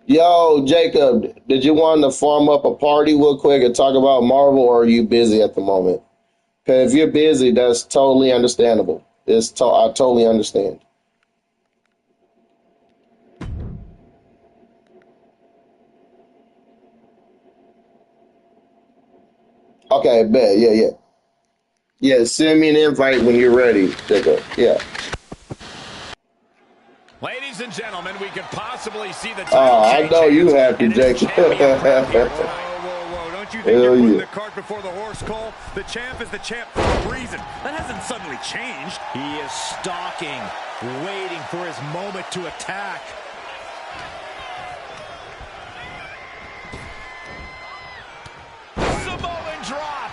Yo, Jacob, did you want to form up a party real quick and talk about Marvel, or are you busy at the moment? Because if you're busy, that's totally understandable. I totally understand. Okay, bet. Yeah. Yeah, send me an invite when you're ready, Jacob. Yeah. Ladies and gentlemen, we could possibly see the Oh, I know you happy, Jacob. Whoa. Don't you think Hell you're putting yeah. the cart before the horse, Cole? The champ is the champ for a reason. That hasn't suddenly changed. He is stalking, waiting for his moment to attack. Samoan drop.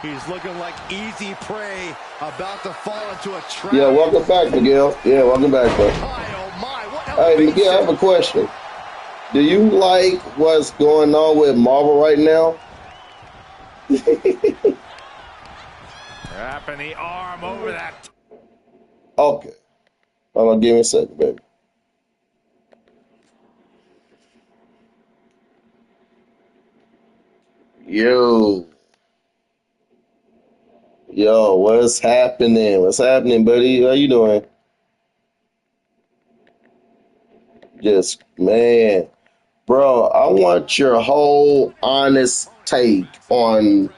He's looking like easy prey, about to fall into a trap. Yeah, welcome back, Miguel. Yeah, welcome back, bro. My, oh my, what Hey, elevation. Miguel, I have a question. Do you like what's going on with Marvel right now? Wrapping the arm over that. Okay. Hold on, give me a second, baby. Yo, what's happening? What's happening, buddy? How you doing? Just, man, bro, I want your whole honest take on.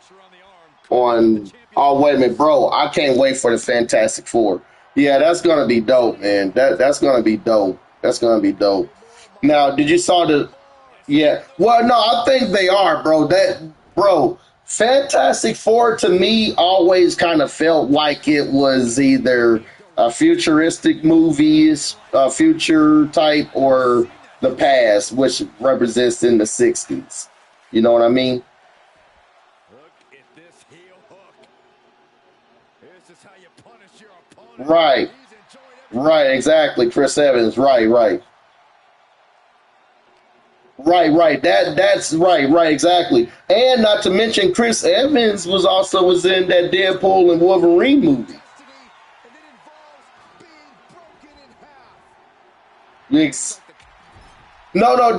Oh, wait a minute, bro. I can't wait for the Fantastic Four. Yeah, that's gonna be dope, man. That's gonna be dope. That's gonna be dope. Now, did you saw the? Yeah. Well, no, I think they are, bro. Fantastic Four to me always kind of felt like it was either a futuristic movies, a future type, or the past, which represents in the 60s. You know what I mean? Look at this heel hook. This is how you punish your opponent. Right. He's enjoying every Right, exactly. Chris Evans. Right. That's right, exactly. And not to mention Chris Evans was in that Deadpool and Wolverine movie. Destiny, and it involves being broken in half. Ex- No,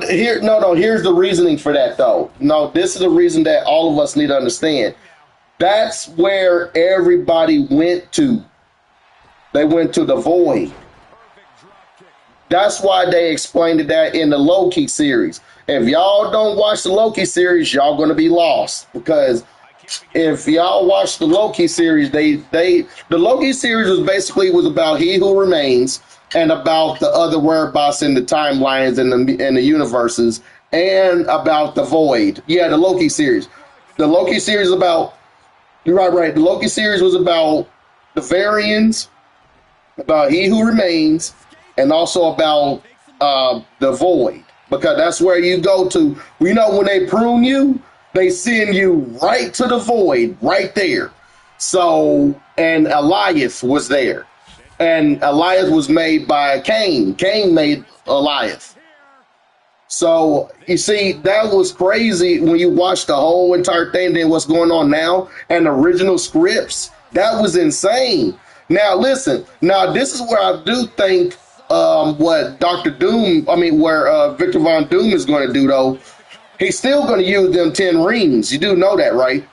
here's the reasoning for that though. No, this is the reason that all of us need to understand. That's where everybody went to. They went to the void. That's why they explained that in the Loki series. If y'all don't watch the Loki series, y'all gonna be lost. Because if y'all watch the Loki series, the Loki series was about He Who Remains and about the other whereabouts in the timelines and the universes and about the void. Yeah, the Loki series. The Loki series about you're right. The Loki series was about the Varians, about He Who Remains, and also about the void, because that's where you go to. You know, when they prune you, they send you right to the void, right there. So, and Elias was there, and Elias was made by Cain. Cain made Elias. So you see, that was crazy when you watch the whole entire thing. Then what's going on now and the original scripts? That was insane. Now listen. Now this is where I do think what Victor Von Doom is going to do though. He's still going to use them 10 rings. You do know that, right?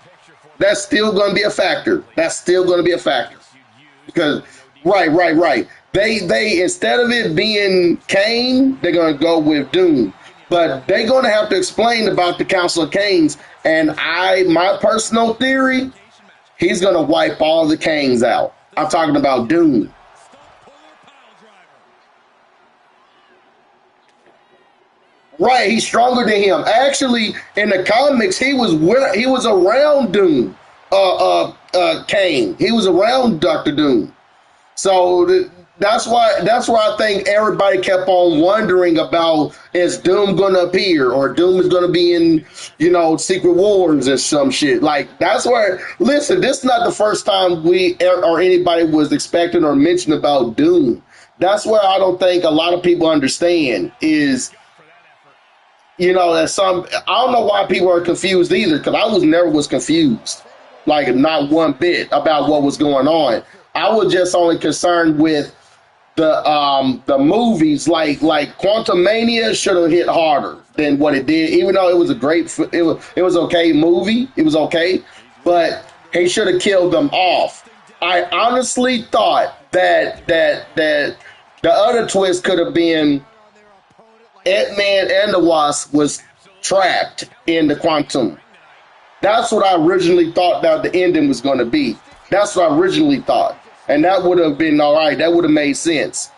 That's still going to be a factor. Because right. They instead of it being Cain, they're going to go with Doom. But they're going to have to explain about the Council of Cains. And my personal theory, he's going to wipe all the Cains out. I'm talking about Doom. Right, he's stronger than him. Actually, in the comics, he was around Doom, Kane. He was around Doctor Doom. So that's why I think everybody kept on wondering about, is Doom going to appear, or Doom is going to be in, Secret Wars or some shit. Like, that's where, listen, this is not the first time we or anybody was expecting or mentioned about Doom. That's where I don't think a lot of people understand is, that I don't know why people are confused either, because I never was confused, like not one bit about what was going on. I was just only concerned with the movies, like Quantum Mania should have hit harder than what it did, even though it was a great, it was okay movie, it was okay, but he should have killed them off. I honestly thought that the other twist could have been Ant-Man and the Wasp was trapped in the Quantum. That's what I originally thought that the ending was going to be. That's what I originally thought. And that would have been all right. That would have made sense.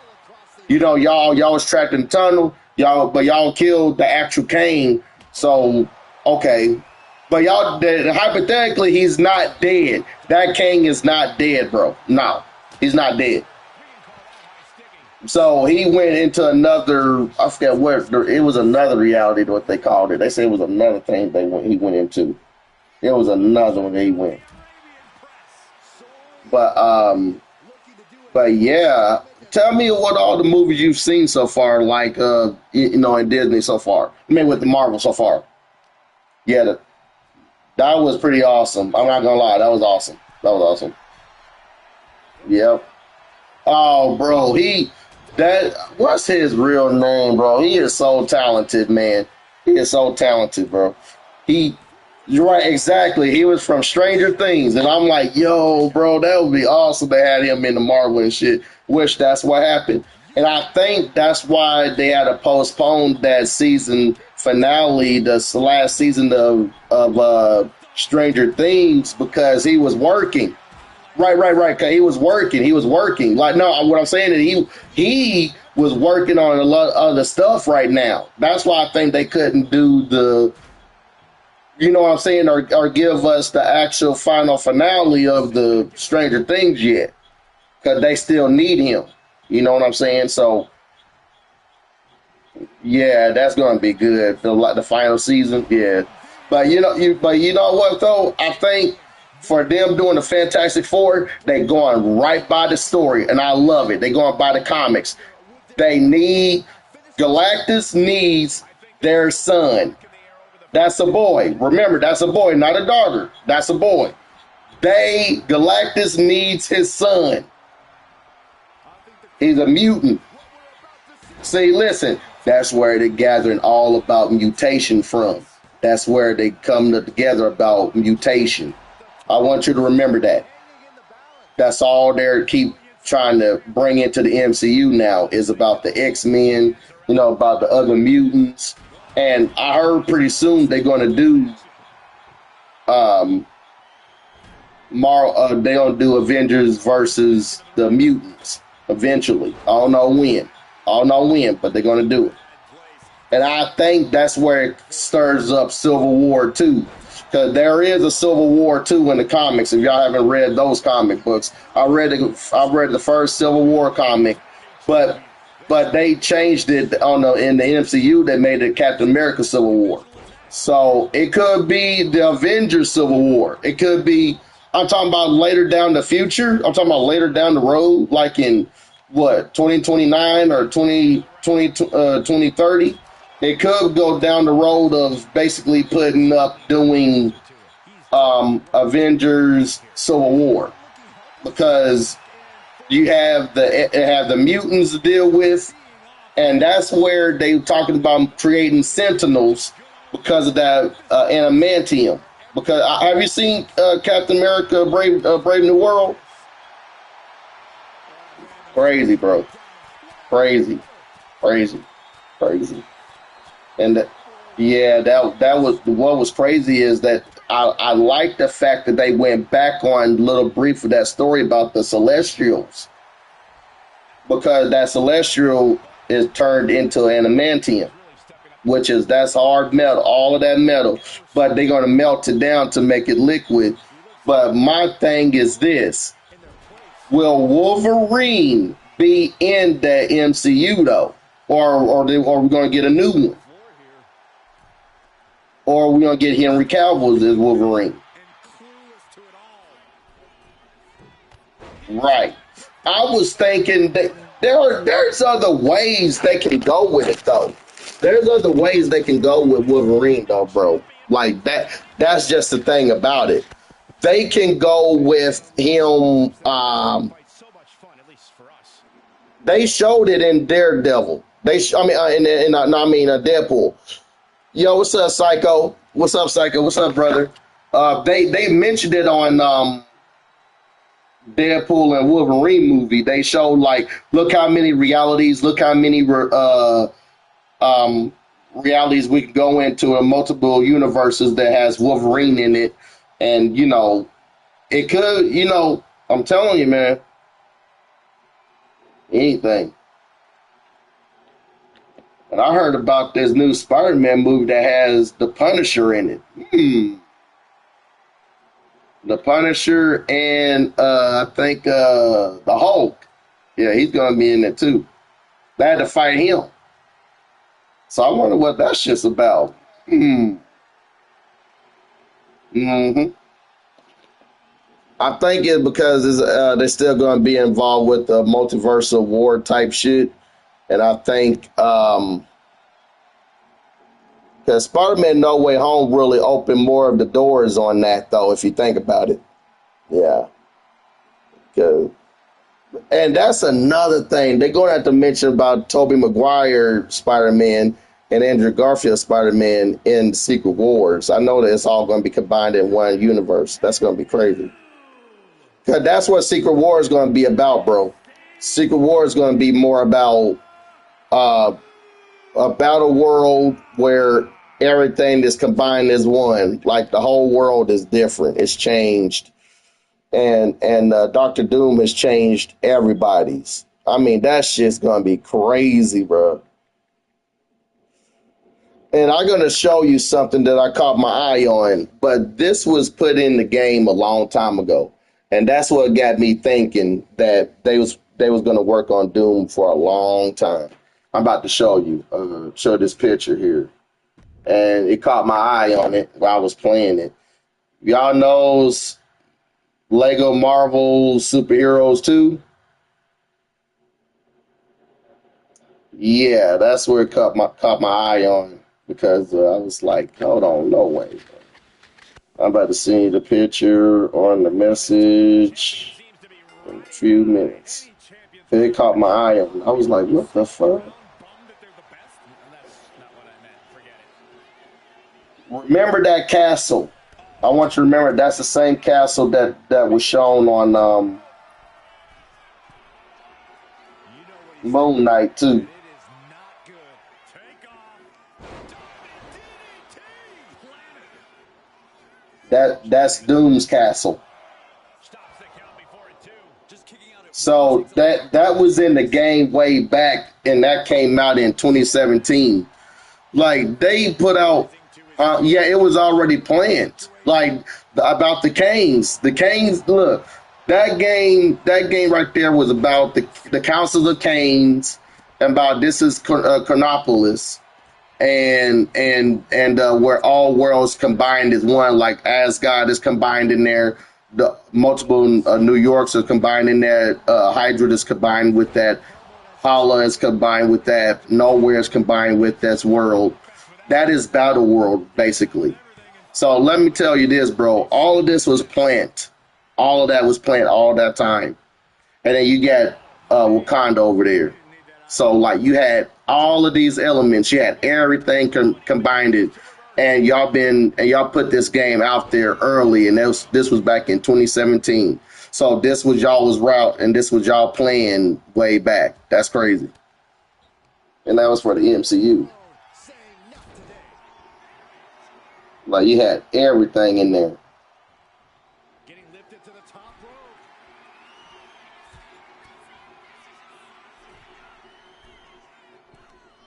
Y'all was trapped in the tunnel. Y'all killed the actual Kane. So, okay. But hypothetically, he's not dead. That Kane is not dead, bro. No, he's not dead. So he went into another, I forget what, it was another reality, what they called it. They said it was another thing he went into. It was another one that he went. But yeah, tell me what all the movies you've seen so far, like in Disney so far. I mean, with the Marvel so far. Yeah, that was pretty awesome. I'm not gonna lie, that was awesome. That was awesome. Yep. Oh, bro, what's his real name, bro? He is so talented, man. He is so talented, bro. You're right, exactly. He was from Stranger Things, and I'm like, yo, bro, that would be awesome to have him in the Marvel and shit. Wish that's what happened. And I think that's why they had to postpone that season finale, the last season of Stranger Things, because he was working. Right. Cause he was working. Like, no, what I'm saying is he was working on a lot of other stuff right now. That's why I think they couldn't do the, you know what I'm saying, or give us the actual final finale of the Stranger Things yet, because they still need him. You know what I'm saying? So, yeah, that's gonna be good. The final season, yeah. But you know what though? I think for them doing the Fantastic Four, they going right by the story, and I love it. They going by the comics. Galactus needs their son. That's a boy. Remember, that's a boy, not a daughter. That's a boy. Galactus needs his son. He's a mutant. See, listen, that's where they're gathering all about mutation from. That's where they come together about mutation. I want you to remember that. That's all they keep trying to bring into the MCU now is about the X-Men, about the other mutants. And I heard pretty soon they're going to do they're going to do Avengers versus the mutants eventually. I don't know when, but they're going to do it. And I think that's where it stirs up Civil War 2. Because there is a Civil War 2 in the comics. If y'all haven't read those comic books, I read the first Civil War comic, but they changed it in the MCU. They made it Captain America Civil War. So it could be the Avengers Civil War. It could be, I'm talking about later down the future. I'm talking about later down the road, like in 2029 or 2030. It could go down the road of basically doing Avengers Civil War, because you have the mutants to deal with, and that's where they talking about creating Sentinels because of that adamantium. Because have you seen Captain America Brave New World? Crazy, bro. Crazy. And that was what was crazy is that I like the fact that they went back on little brief of that story about the Celestials, because that Celestial is turned into adamantium. which is that's hard metal, all of that metal, but they're gonna melt it down to make it liquid. But my thing is this: will Wolverine be in the MCU though, or are we gonna get a new one, or are we gonna get Henry Cavill as Wolverine? Right. I was thinking that there's other ways they can go with it though. There's other ways they can go with Wolverine though, bro. Like that's just the thing about it. They can go with him. They showed it in Daredevil. Deadpool. Yo, what's up, Psycho? What's up, Psycho? What's up, brother? They mentioned it on Deadpool and Wolverine movie. They showed like, look how many realities, look how many realities we can go into in multiple universes that has Wolverine in it, and it could, I'm telling you, man, anything. And I heard about this new Spider-Man movie that has the Punisher in it. The Punisher and I think the Hulk. Yeah, he's gonna be in it too. They had to fight him. So I wonder what that shit's about. I think it's because they're still gonna be involved with the multiversal war type shit. And I think because Spider-Man No Way Home really opened more of the doors on that, though, if you think about it. Yeah. And that's another thing. They're going to have to mention about Tobey Maguire Spider-Man and Andrew Garfield Spider-Man in Secret Wars. I know that it's all going to be combined in one universe. That's going to be crazy. Because that's what Secret War is going to be about, bro. Secret War is going to be more about a world where everything is combined as one. Like the whole world is different. It's changed. And Doctor Doom has changed everybody's. I mean, that shit's gonna be crazy, bro. And I'm gonna show you something that I caught my eye on, but this was put in the game a long time ago, and that's what got me thinking that they was gonna work on Doom for a long time. I'm about to show you, show this picture here, and it caught my eye on it while I was playing it. Y'all knows Lego Marvel Superheroes 2? Yeah, that's where it caught my eye on because I was like, hold on, no way. I'm about to send you the picture on the message in a few minutes. It caught my eye on. I was like, what the fuck? Remember that castle. I want you to remember that's the same castle that was shown on Moon Knight too. That's Doom's castle. So that was in the game way back, and that came out in 2017. Like they put out, it was already planned. Like about the Canes. The Canes, look, that game right there was about the Council of Canes, and about this is Chronopolis, and where all worlds combined is one. Like Asgard is combined in there. The multiple New Yorks are combined in there. Hydra is combined with that. Hala is combined with that. Nowhere is combined with this world. That is Battle World, basically. So let me tell you this, bro. All of this was planned. All of that was planned all that time. And then you got Wakanda over there. So, like, you had all of these elements. You had everything combined it. And y'all put this game out there early, and this was back in 2017. So this was y'all's route, and this was y'all playing way back. That's crazy. And that was for the MCU. Like you had everything in there. Getting lifted to the top rope.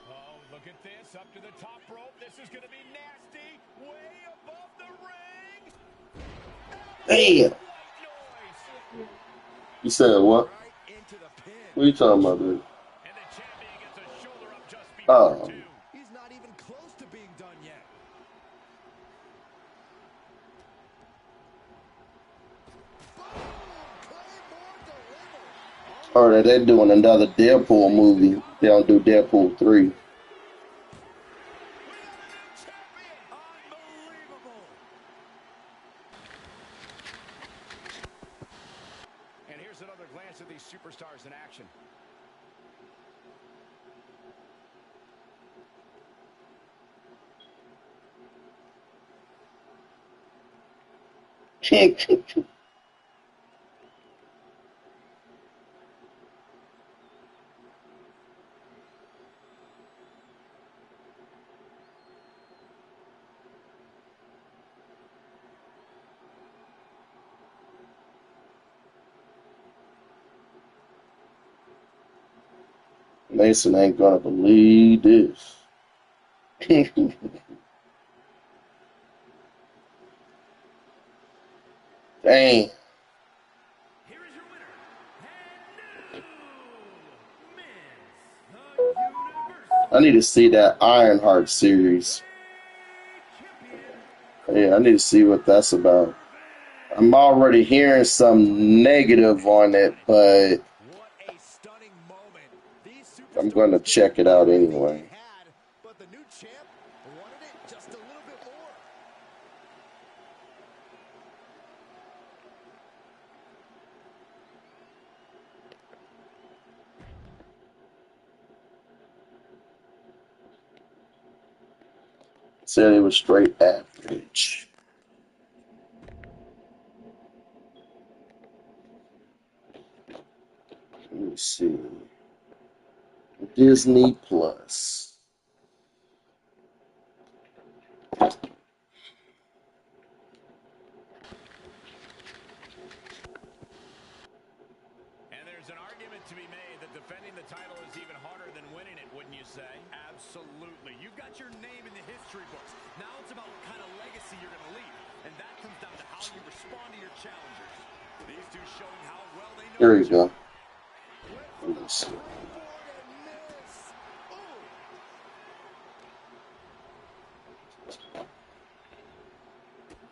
Oh, look at this. Up to the top rope. This is going to be nasty. Way above the ring. Damn. You said what? What are you talking about, dude? And the champion gets a shoulder up just before two. He's not even close to being done yet. Or that they're doing another Deadpool movie. They don't do Deadpool 3. And here's another glance at these superstars in action. Mason ain't gonna believe this. Dang. I need to see that Ironheart series. Yeah, I need to see what that's about. I'm already hearing some negative on it, but I'm going to check it out anyway. But the new champ wanted it just a little bit more. Said it was straight average. Let me see. Disney Plus. And there's an argument to be made that defending the title is even harder than winning it, wouldn't you say? Absolutely. You've got your name in the history books. Now it's about what kind of legacy you're going to leave. And that comes down to how you respond to your challengers. These two showing how well they know. Here you go. Let me see.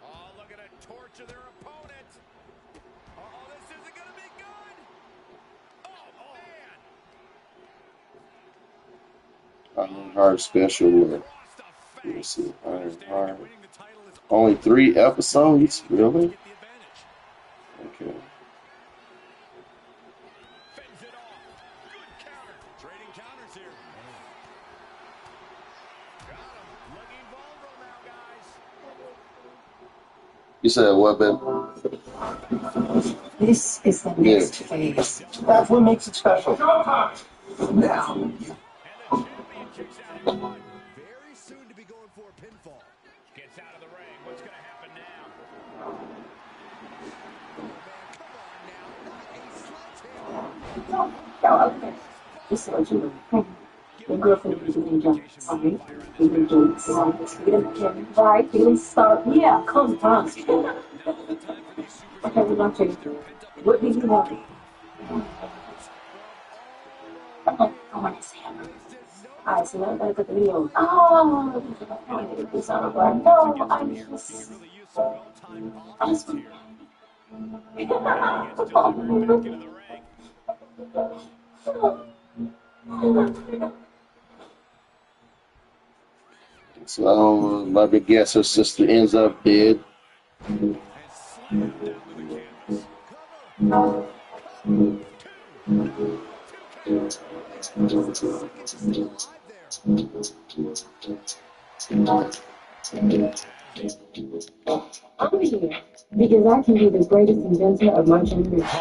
Oh, look at a torch of their opponent. Uh-oh, this isn't going to be good. Oh, man. Ironheart special look. Let me see. Ironheart. Only 3 episodes? Really? Okay. Fends it off. Good counter. Trading counters here. Got him. Looking vulnerable now, guys. You said what, babe? This is the next phase. That's what makes it special. Now. And the champion kicks out at one. Very soon to be going for a pinfall. Gets out of the ring. What's going to happen now? Just to let you know. Your girlfriend is doing jump. Alright? You've been doing some freedom. Right? Feeling stuck. Yeah, come on. Okay, we're gonna change. What do you want? I want to see him. Alright, so now I gotta put the video. Oh, I did this out of like, no, I'm just. So, my big guess her sister ends up dead. I'm here because I can be the greatest inventor of my generation.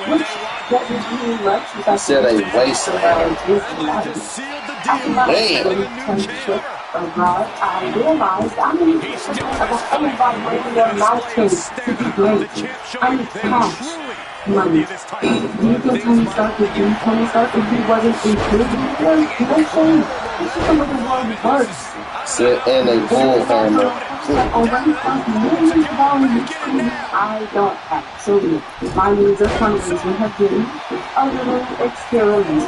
Which doesn't mean much if I Said a waste around this life. After my internship abroad, I realized I'm in about breaking their mountains to be great. I need cash, money. Do you think Tony Stark would do Tony Stark if he wasn't included? No shame. a little word worse. Sit in a bull hammer. Already $5 million in screen. I don't actually. My needs are fundraising have been a little experiment.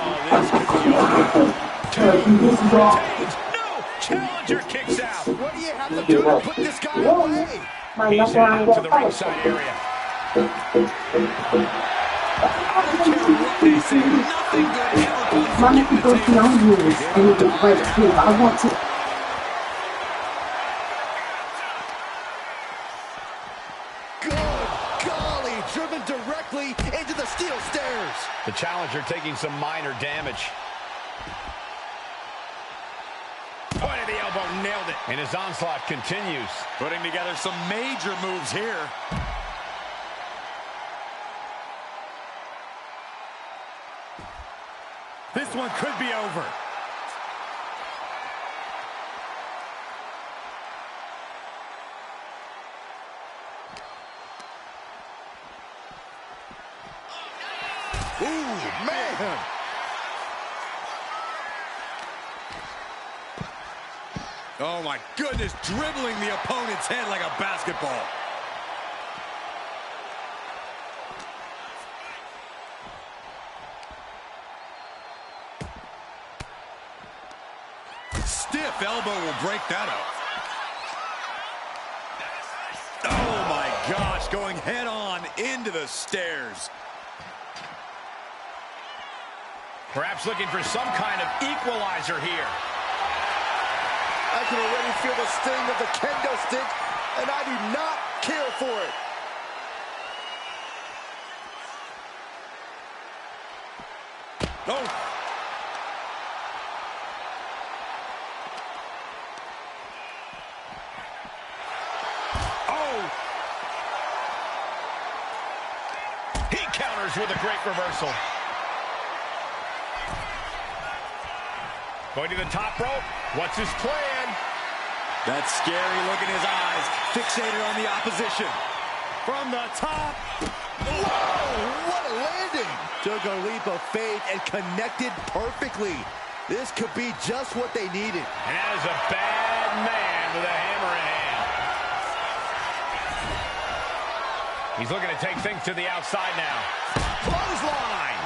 This guy. No! Challenger kicks out. What do you have to do to put this guy away? My He's knuckle on out to the ringside area. They say nothing good ever comes from Money getting to go the table. beyond years and it is right here. I want to. Good golly, driven directly into the steel stairs. The challenger taking some minor damage. Point of the elbow, nailed it. And his onslaught continues. Putting together some major moves here. This one could be over. Ooh, man. Oh my goodness, dribbling the opponent's head like a basketball. Stiff elbow will break that up. Oh my gosh, going head on into the stairs. Perhaps looking for some kind of equalizer here. I can already feel the sting of the kendo stick, and I do not care for it. Oh. Oh. He counters with a great reversal. Going to the top rope. What's his plan? That scary look in his eyes, fixated on the opposition. From the top. Whoa, what a landing. Took a leap of faith and connected perfectly. This could be just what they needed. And that is a bad man with a hammer in hand. He's looking to take things to the outside now. Clothesline.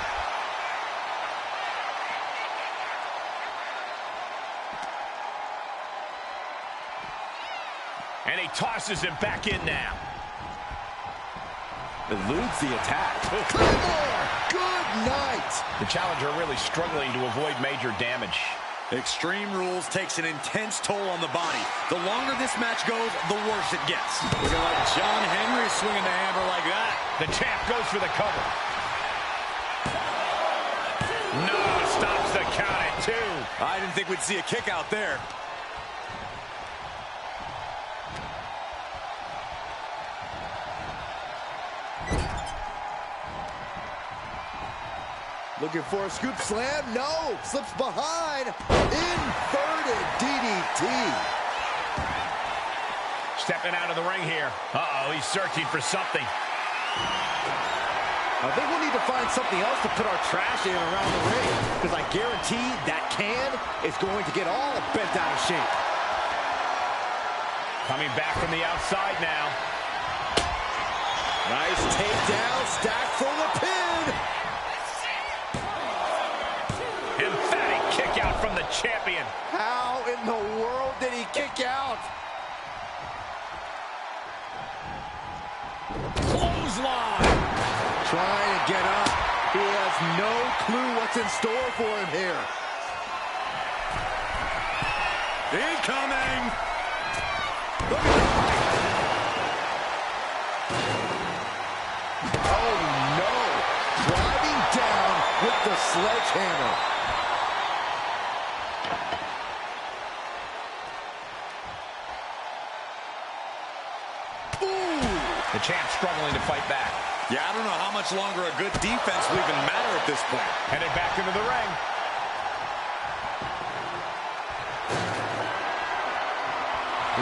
And he tosses him back in now. Eludes the attack. Claymore, good night. The challenger really struggling to avoid major damage. Extreme Rules takes an intense toll on the body. The longer this match goes, the worse it gets. Looking like John Henry swinging the hammer like that. The champ goes for the cover. No, stops the count at 2. I didn't think we'd see a kick out there. Looking for a scoop slam. No, slips behind. Inverted DDT. Stepping out of the ring here. Uh-oh, he's searching for something. I think we'll need to find something else to put our trash in around the ring, because I guarantee that can is going to get all bent out of shape. Coming back from the outside now. Nice takedown, stack for the pin. Emphatic kick out from the champion. How in the world did he kick out? Clothesline. Trying to get up. He has no clue what's in store for him here. Incoming. Oh no. Driving down with the sledgehammer. The champ struggling to fight back. Yeah, I don't know how much longer a good defense will even matter at this point. Headed back into the ring.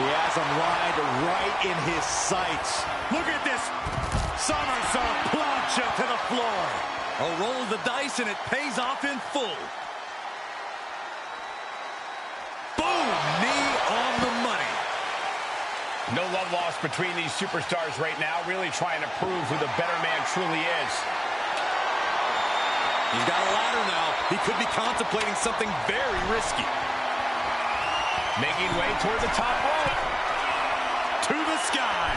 He has him lined right in his sights. Look at this somersault plancha to the floor. A roll of the dice and it pays off in full. No love lost between these superstars right now, really trying to prove who the better man truly is. He's got a ladder now. He could be contemplating something very risky. Making way toward the top rope. To the sky.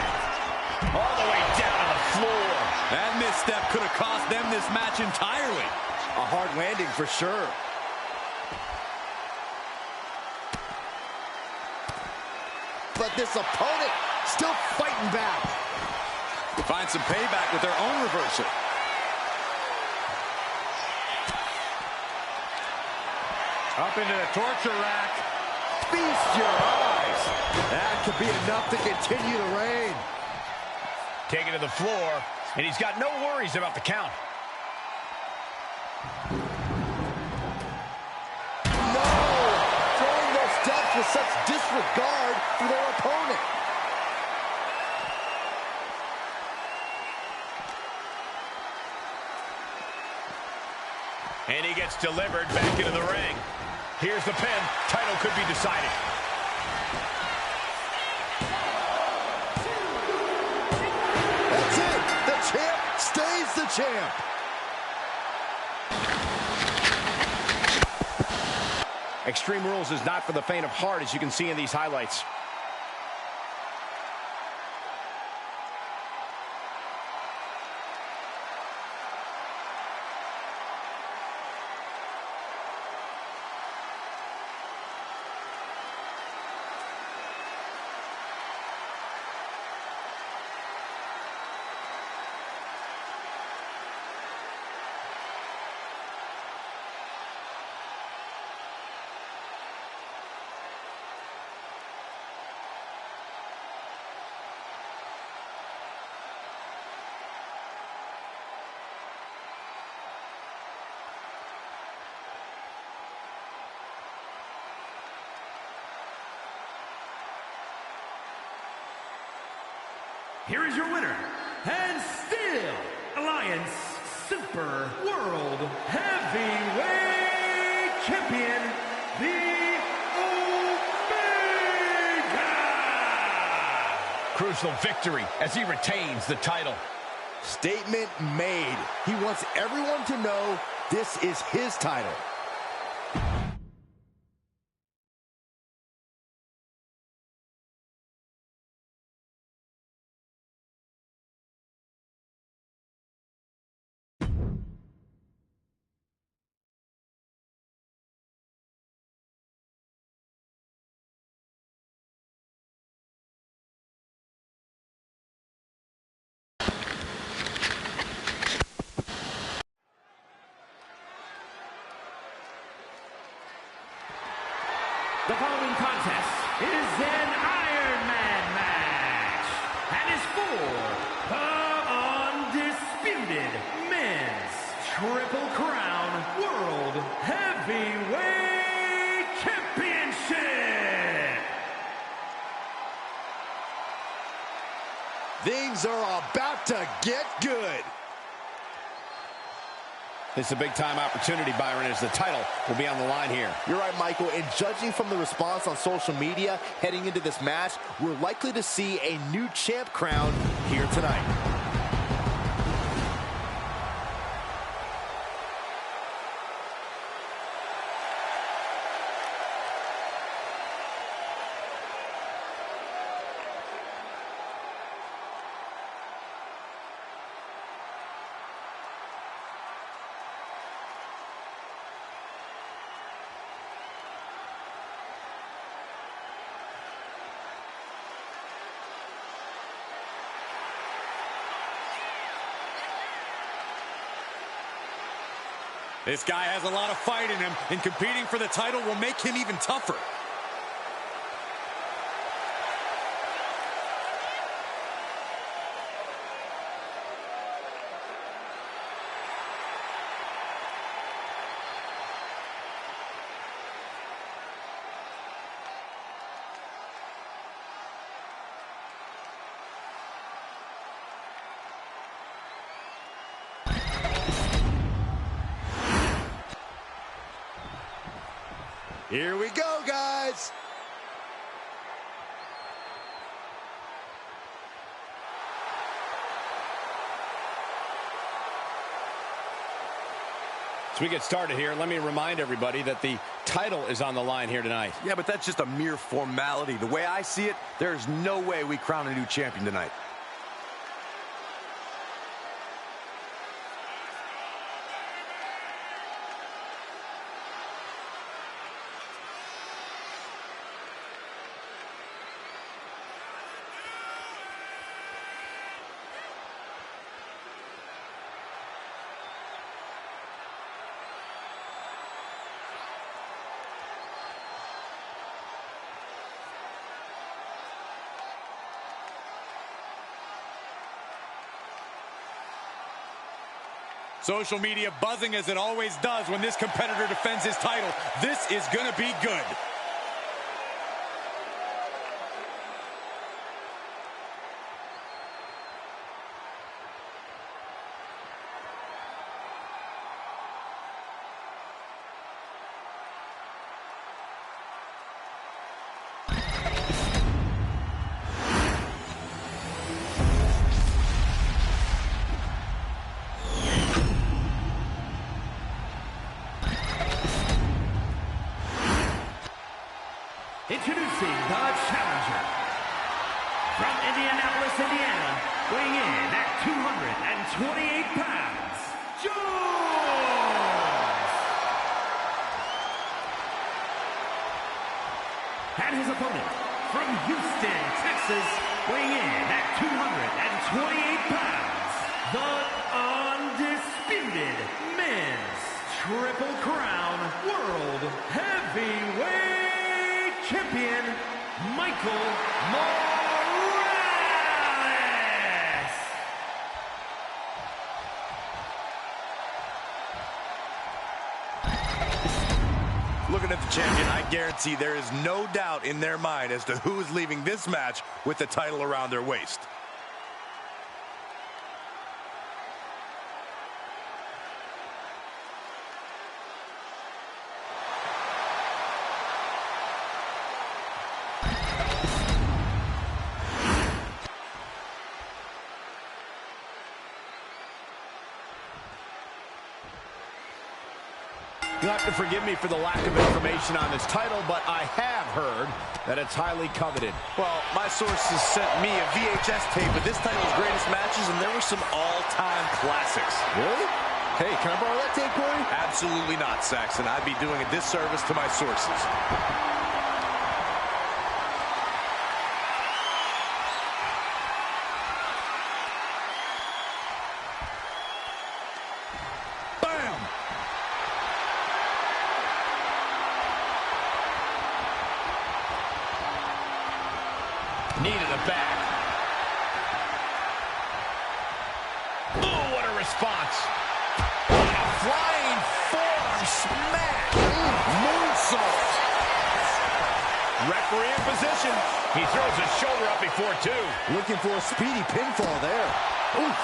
All the way down to the floor. That misstep could have cost them this match entirely. A hard landing for sure. But this opponent still fighting back. Find some payback with their own reversal. Up into the torture rack. Feast your eyes. That could be enough to continue the reign. Taken to the floor, and he's got no worries about the count. No! Throwing those steps with such disregard for their opponent. And he gets delivered back into the ring. Here's the pin. Title could be decided. That's it. The champ stays the champ. Extreme Rules is not for the faint of heart, as you can see in these highlights. Here is your winner, and still Alliance Super World Heavyweight Champion, the Omega! Crucial victory as he retains the title. Statement made. He wants everyone to know this is his title. The following contest is an Iron Man match and is for the undisputed men's Triple Crown World Heavyweight Championship. Things are about to get good. This is a big-time opportunity, Byron, as the title will be on the line here. You're right, Michael, and judging from the response on social media heading into this match, we're likely to see a new champ crowned here tonight. This guy has a lot of fight in him, and competing for the title will make him even tougher. Here we go, guys. As we get started here, let me remind everybody that the title is on the line here tonight. Yeah, but that's just a mere formality. The way I see it, there's no way we crown a new champion tonight. Social media buzzing as it always does when this competitor defends his title. This is going to be good. Introducing the challenger. From Indianapolis, Indiana, weighing in at 228 pounds, Jones! And his opponent, from Houston, Texas, weighing in at 228 pounds, the undisputed men's Triple Crown World Heavyweight Champion, Michael Morales! Looking at the champion, I guarantee there is no doubt in their mind as to who is leaving this match with the title around their waist. You'll have to forgive me for the lack of information on this title, but I have heard that it's highly coveted. Well, my sources sent me a VHS tape of this title's greatest matches, and there were some all-time classics. Really? Hey, can I borrow that tape, Corey? Absolutely not, Saxon. I'd be doing a disservice to my sources. Needed a back. Oh, what a response. A flying forearm smash. Moonsault. Referee in position. He throws his shoulder up before two. Looking for a speedy pinfall there. Oof.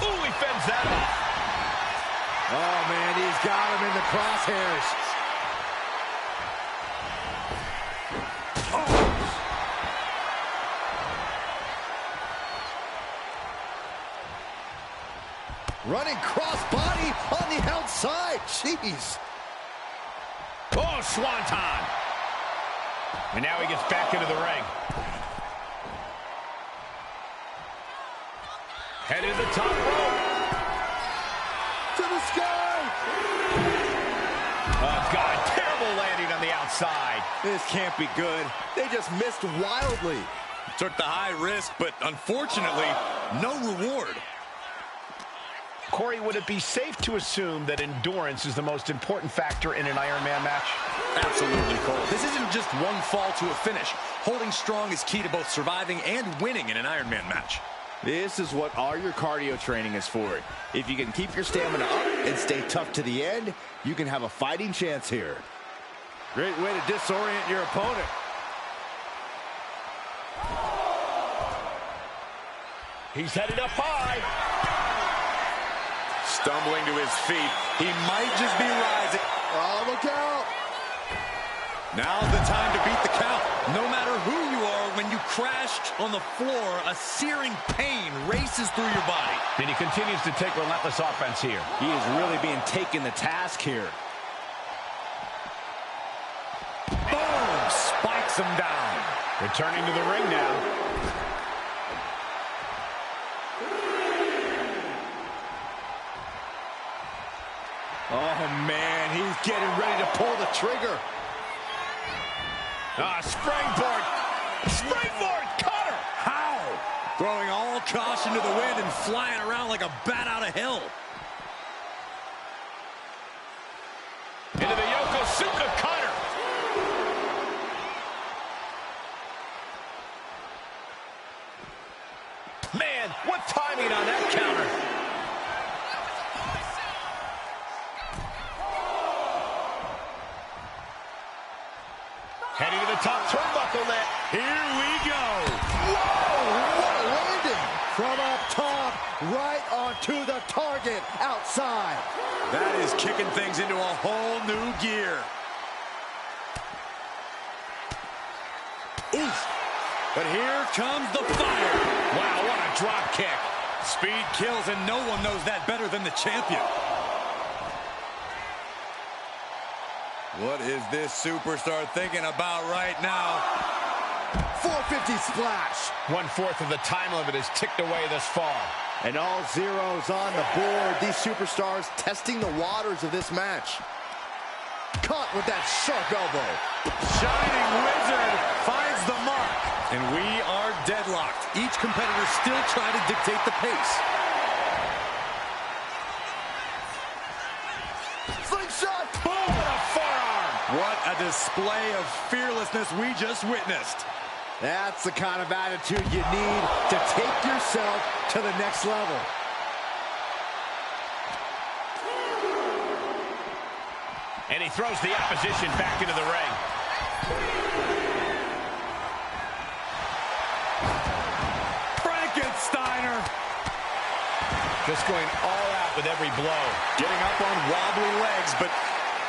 Ooh, he fends that off. Oh, man, he's got him in the crosshairs. Running crossbody on the outside. Jeez. Oh, swanton. And now he gets back into the ring. Headed to the top rope. To the sky. Oh, God, terrible landing on the outside. This can't be good. They just missed wildly. Took the high risk, but unfortunately, no reward. Corey, would it be safe to assume that endurance is the most important factor in an Iron Man match? Absolutely, Cole. This isn't just one fall to a finish. Holding strong is key to both surviving and winning in an Iron Man match. This is what all your cardio training is for. If you can keep your stamina up and stay tough to the end, you can have a fighting chance here. Great way to disorient your opponent. He's headed up high. Stumbling to his feet. He might just be rising. Oh, look out. Now's the time to beat the count. No matter who you are, when you crash on the floor, a searing pain races through your body. And he continues to take relentless offense here. He is really being taken to task here. Boom! Spikes him down. Returning to the ring now. Oh, man, he's getting ready to pull the trigger. Springboard. Springboard cutter. How? Throwing all caution to the wind and flying around like a bat out of hell. Into the Yokosuka cutter. Man, what timing on that counter. Heading to the top turnbuckle net. Here we go. Whoa, what a landing. From up top, right onto the target outside. That is kicking things into a whole new gear. Oof. But here comes the fire. Wow, what a drop kick. Speed kills, and no one knows that better than the champion. What is this superstar thinking about right now? 450 splash. 1/4 of the time limit is ticked away thus far. And all zeros on the board. These superstars testing the waters of this match. Caught with that sharp elbow. Shining Wizard finds the mark. And we are deadlocked. Each competitor still trying to dictate the pace. Slingshot. Boom! What a forearm! What a display of fearlessness we just witnessed. That's the kind of attitude you need to take yourself to the next level. And he throws the opposition back into the ring. Frankensteiner! Just going all out with every blow. Getting up on wobbly legs, but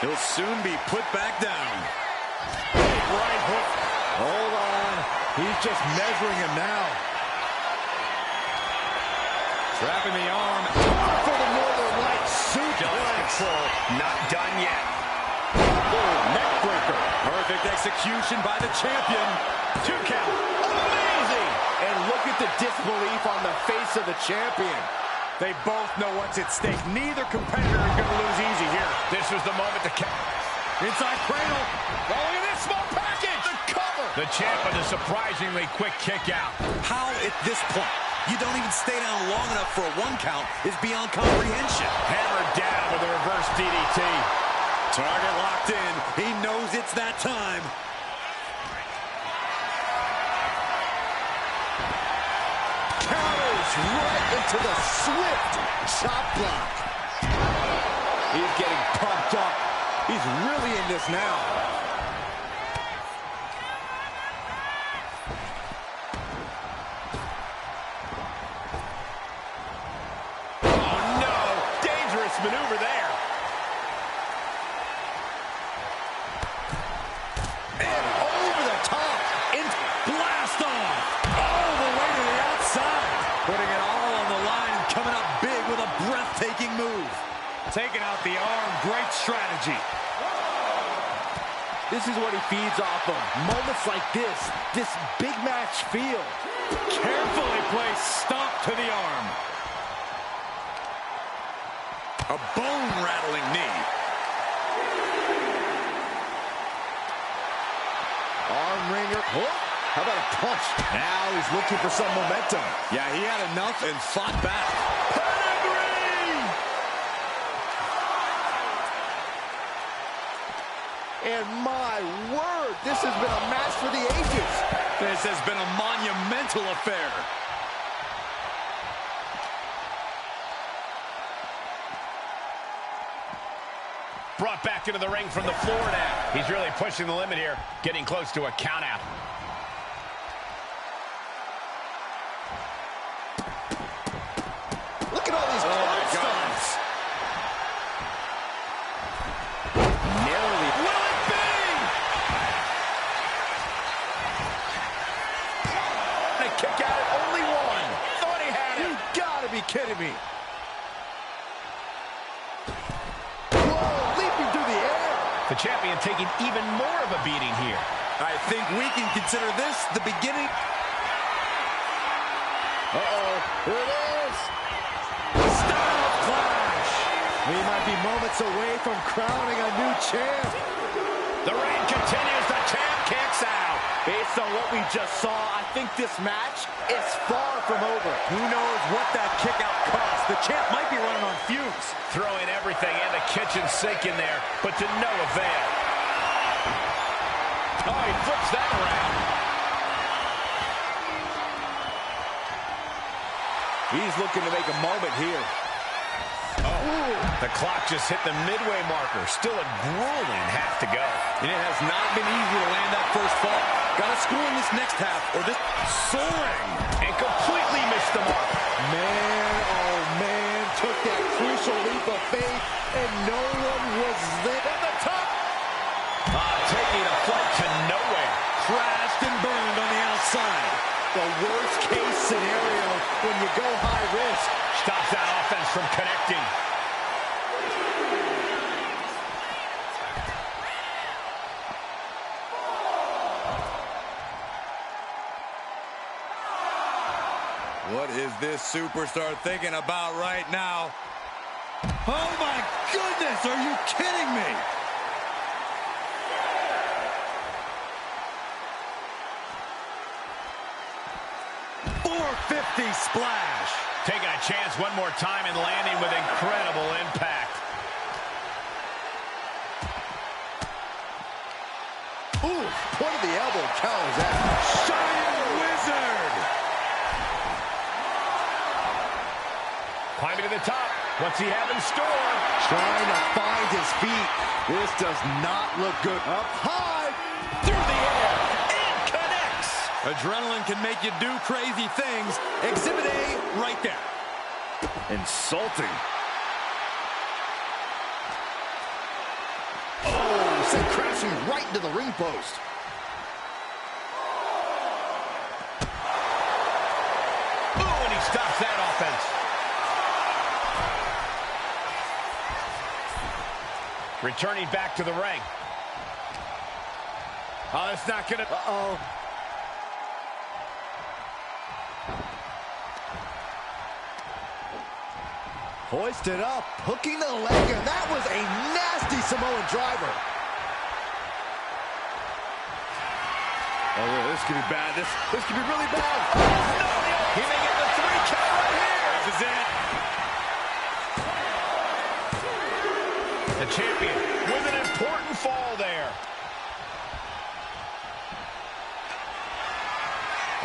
he'll soon be put back down. Big right hook. Hold on. He's just measuring him now. Trapping the arm. For the Northern Lights suplex. Control. Not done yet. Neck breaker. Perfect execution by the champion. 2 count. Amazing. And look at the disbelief on the face of the champion. They both know what's at stake. Neither competitor is going to lose easy here. This was the moment to Inside cradle. Oh, look at this small package. The cover. The champ with a surprisingly quick kick out. How at this point you don't even stay down long enough for a 1 count is beyond comprehension. Hammered down with a reverse DDT. Target locked in. He knows it's that time. Counters right into the swift chop block. He's getting pumped up. He's really in this now. Oh, no. Dangerous maneuver there. And over the top. Blast off. All the way to the outside. Putting it all on the line and coming up big with a breathtaking move. Taking out the arm. Great strategy. This is what he feeds off of. Moments like this big match feel. Carefully placed stomp to the arm. A bone-rattling knee. Arm wringer. Oh, how about a punch? Now he's looking for some momentum. Yeah, he had enough and fought back. Pedigree! And my word, this has been a match for the ages. This has been a monumental affair. Brought back into the ring from the floor now. He's really pushing the limit here, getting close to a count out. Look at all these stunts. Nearly. Will it be? A kick out at only 1. Thought he had it. You gotta be be kidding me. Whoa, leaping through the air. The champion taking even more of a beating here. I think we can consider this the beginning. Uh-oh, here it is. Style clash. We might be moments away from crowning a new champ. The reign continues. The champ kicks out. Based on what we just saw, I think this match is far from over. Who knows what that kick out cost? The champ might be running on fumes. Throwing everything in the kitchen sink in there, but to no avail. Oh, he flips that around. He's looking to make a moment here. Oh, the clock just hit the midway marker. Still a grueling half to go. And it has not been easy to land that first fall. Got to score in this next half, or this soaring. And completely missed the mark. Man, oh man, took that crucial leap of faith, and no one was there. From the top. Taking a flight to nowhere. Crashed and burned on the outside. The worst case scenario when you go high risk. Stops that offense from connecting. What is this superstar thinking about right now? Oh my goodness, are you kidding me? .450 splash. Taking a chance one more time and landing with incredible impact. Ooh, point of the elbow counters that. Shining Wizard. Climbing to the top. What's he have in store? Trying to find his feet. This does not look good. Up high. Through the air. And connects. Adrenaline can make you do crazy things. Exhibit A right there. Insulting. Oh, sent crashing right into the ring post. Oh, and he stops that offense. Returning back to the ring. Oh, that's not gonna... Uh-oh. Hoisted up, hooking the leg, and that was a nasty Samoan driver. Oh, this could be bad. This could be really bad. No, he may get the 3 count right here. This is it. The champion with an important fall there.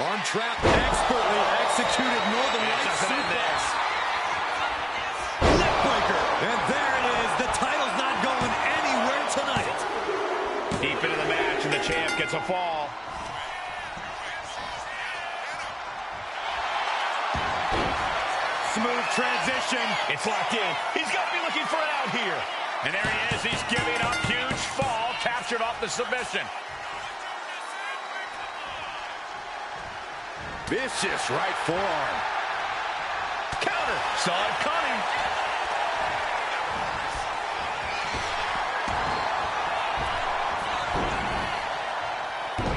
Arm trap expertly executed Northern Lights suplex. Neckbreaker. And there it is. The title's not going anywhere tonight. Deep into the match, and the champ gets a fall. Smooth transition. It's locked in. He's got to be looking for it out here. And there he is. He's giving up. Huge fall. Captured off the submission. Vicious right forearm. Counter. Saw it coming.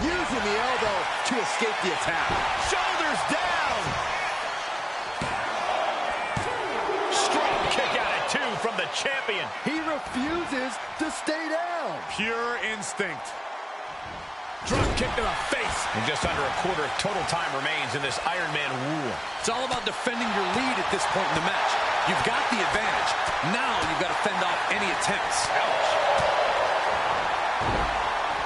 Using the elbow to escape the attack. Shoulders down. Strong kick out at 2 from the champion. He refuses to stay down. Pure instinct. Drop kick to the face. And just under a quarter of total time remains in this Iron Man rule. It's all about defending your lead at this point in the match. You've got the advantage. Now you've got to fend off any attempts. Ouch.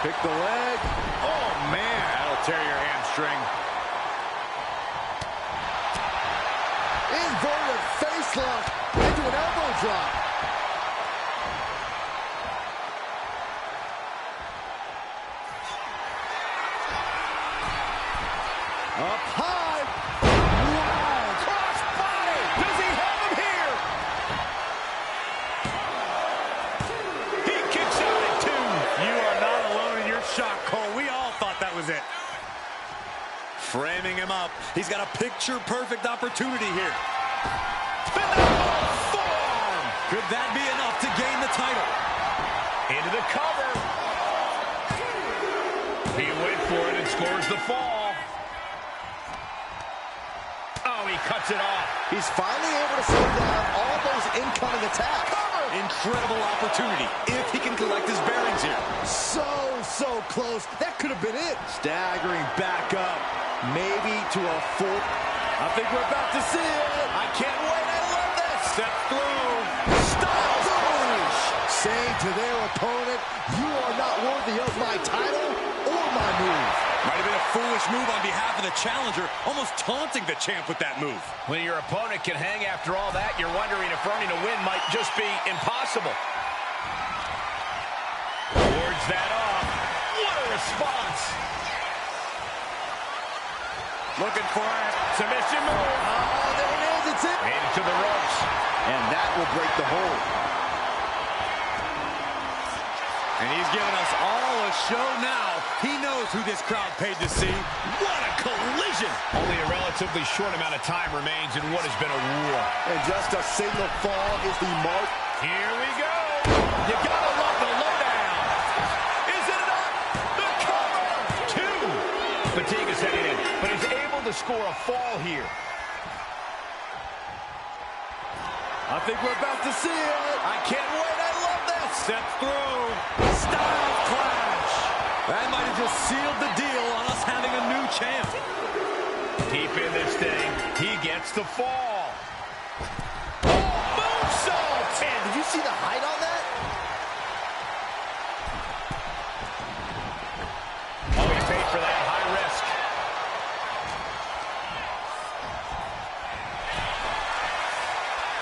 Pick the leg. Oh, man. That'll tear your hamstring. Inverted face lock into an elbow drop. Up high. Wow. Cross body. Does he have him here? He kicks out at 2. You are not alone in your shock, Cole. We all thought that was it. Framing him up. He's got a picture-perfect opportunity here. Phenomenal forearm. Could that be enough to gain the title? Into the cover. He went for it and scores the fall. Oh, he cuts it off. He's finally able to slow down all those incoming attacks. Incredible opportunity if he can collect his bearings here. So close. That could have been it. Staggering back up. Maybe to a full. I think we're about to see it. I can't wait. I love this. Step through. Style finish. Saying to their opponent, you are not worthy of my title or my move. Might have been a foolish move on behalf of the challenger, almost taunting the champ with that move. When your opponent can hang after all that, you're wondering if earning a win might just be impossible. Wards that off. What a response. Looking for it. Submission move. Oh, there it is. It's it. Made it to the ropes. And that will break the hold. And he's giving us all a show now. He knows who this crowd paid to see. What a collision. Only a relatively short amount of time remains in what has been a war. And just a single fall is the mark. Here we go. You gotta love the lowdown. Is it enough? The cover. Two. Fatigue is setting in, but he's able to score a fall here. I think we're about to see it. I can't wait. I love this. Step through. Style clash. That might have just sealed the deal on us having a new champ. Deep in this thing, he gets the fall. Oh, moonsault! Man, did you see the height on that? Oh, he paid for that. High risk.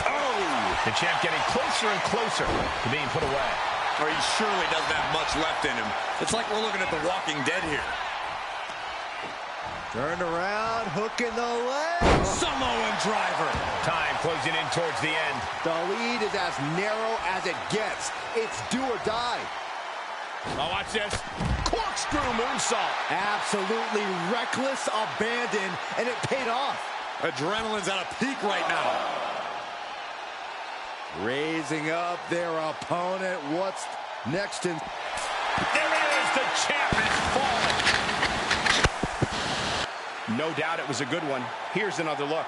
Oh! The champ getting closer and closer to being put away. Or he surely doesn't have much left in him. It's like we're looking at The Walking Dead here. Turned around, hooking the leg. Samoan driver. Time closing in towards the end. The lead is as narrow as it gets. It's do or die. Oh, watch this. Corkscrew moonsault. Absolutely reckless abandon, and it paid off. Adrenaline's at a peak right now. Raising up their opponent. What's next in... There it is. The champ has fallen. No doubt it was a good one. Here's another look.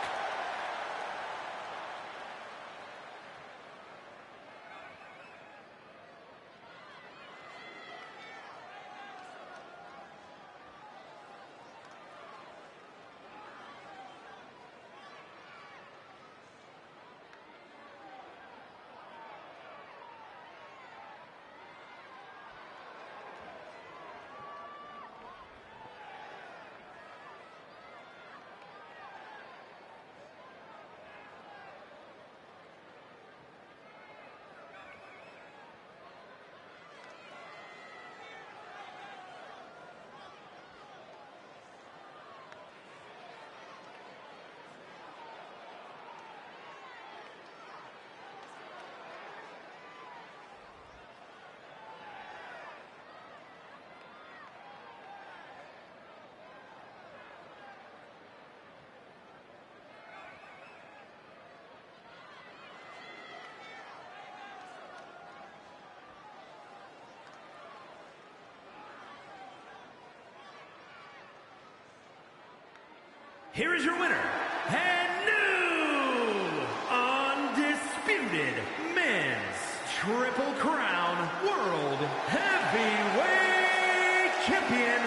Here is your winner, and new undisputed men's Triple Crown World Heavyweight Champion,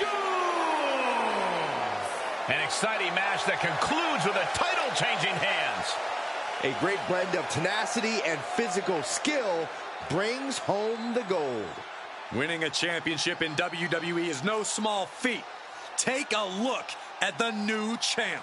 Jones. An exciting match that concludes with a title changing hands. A great blend of tenacity and physical skill brings home the gold. Winning a championship in WWE is no small feat. Take a look at the new champ.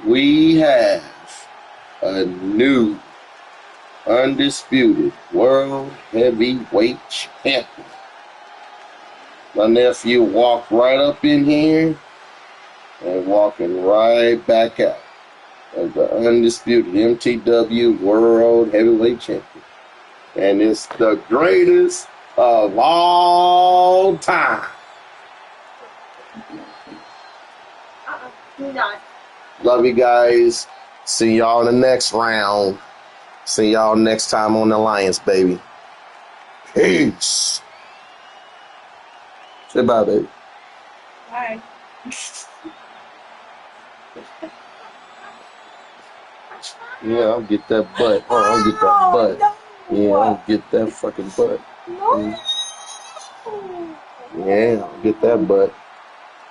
We have a new undisputed world heavyweight champion. My nephew walked right up in here and walking right back out as the undisputed MTW world heavyweight champion. And it's the greatest of all time. Love you guys. See y'all in the next round. See y'all next time on the Alliance, baby. Peace. Say bye, baby. Bye. Yeah, I'll get that butt. Oh, I'll get that butt. Yeah, I'll get that fucking butt. No. Yeah, I'll get that butt.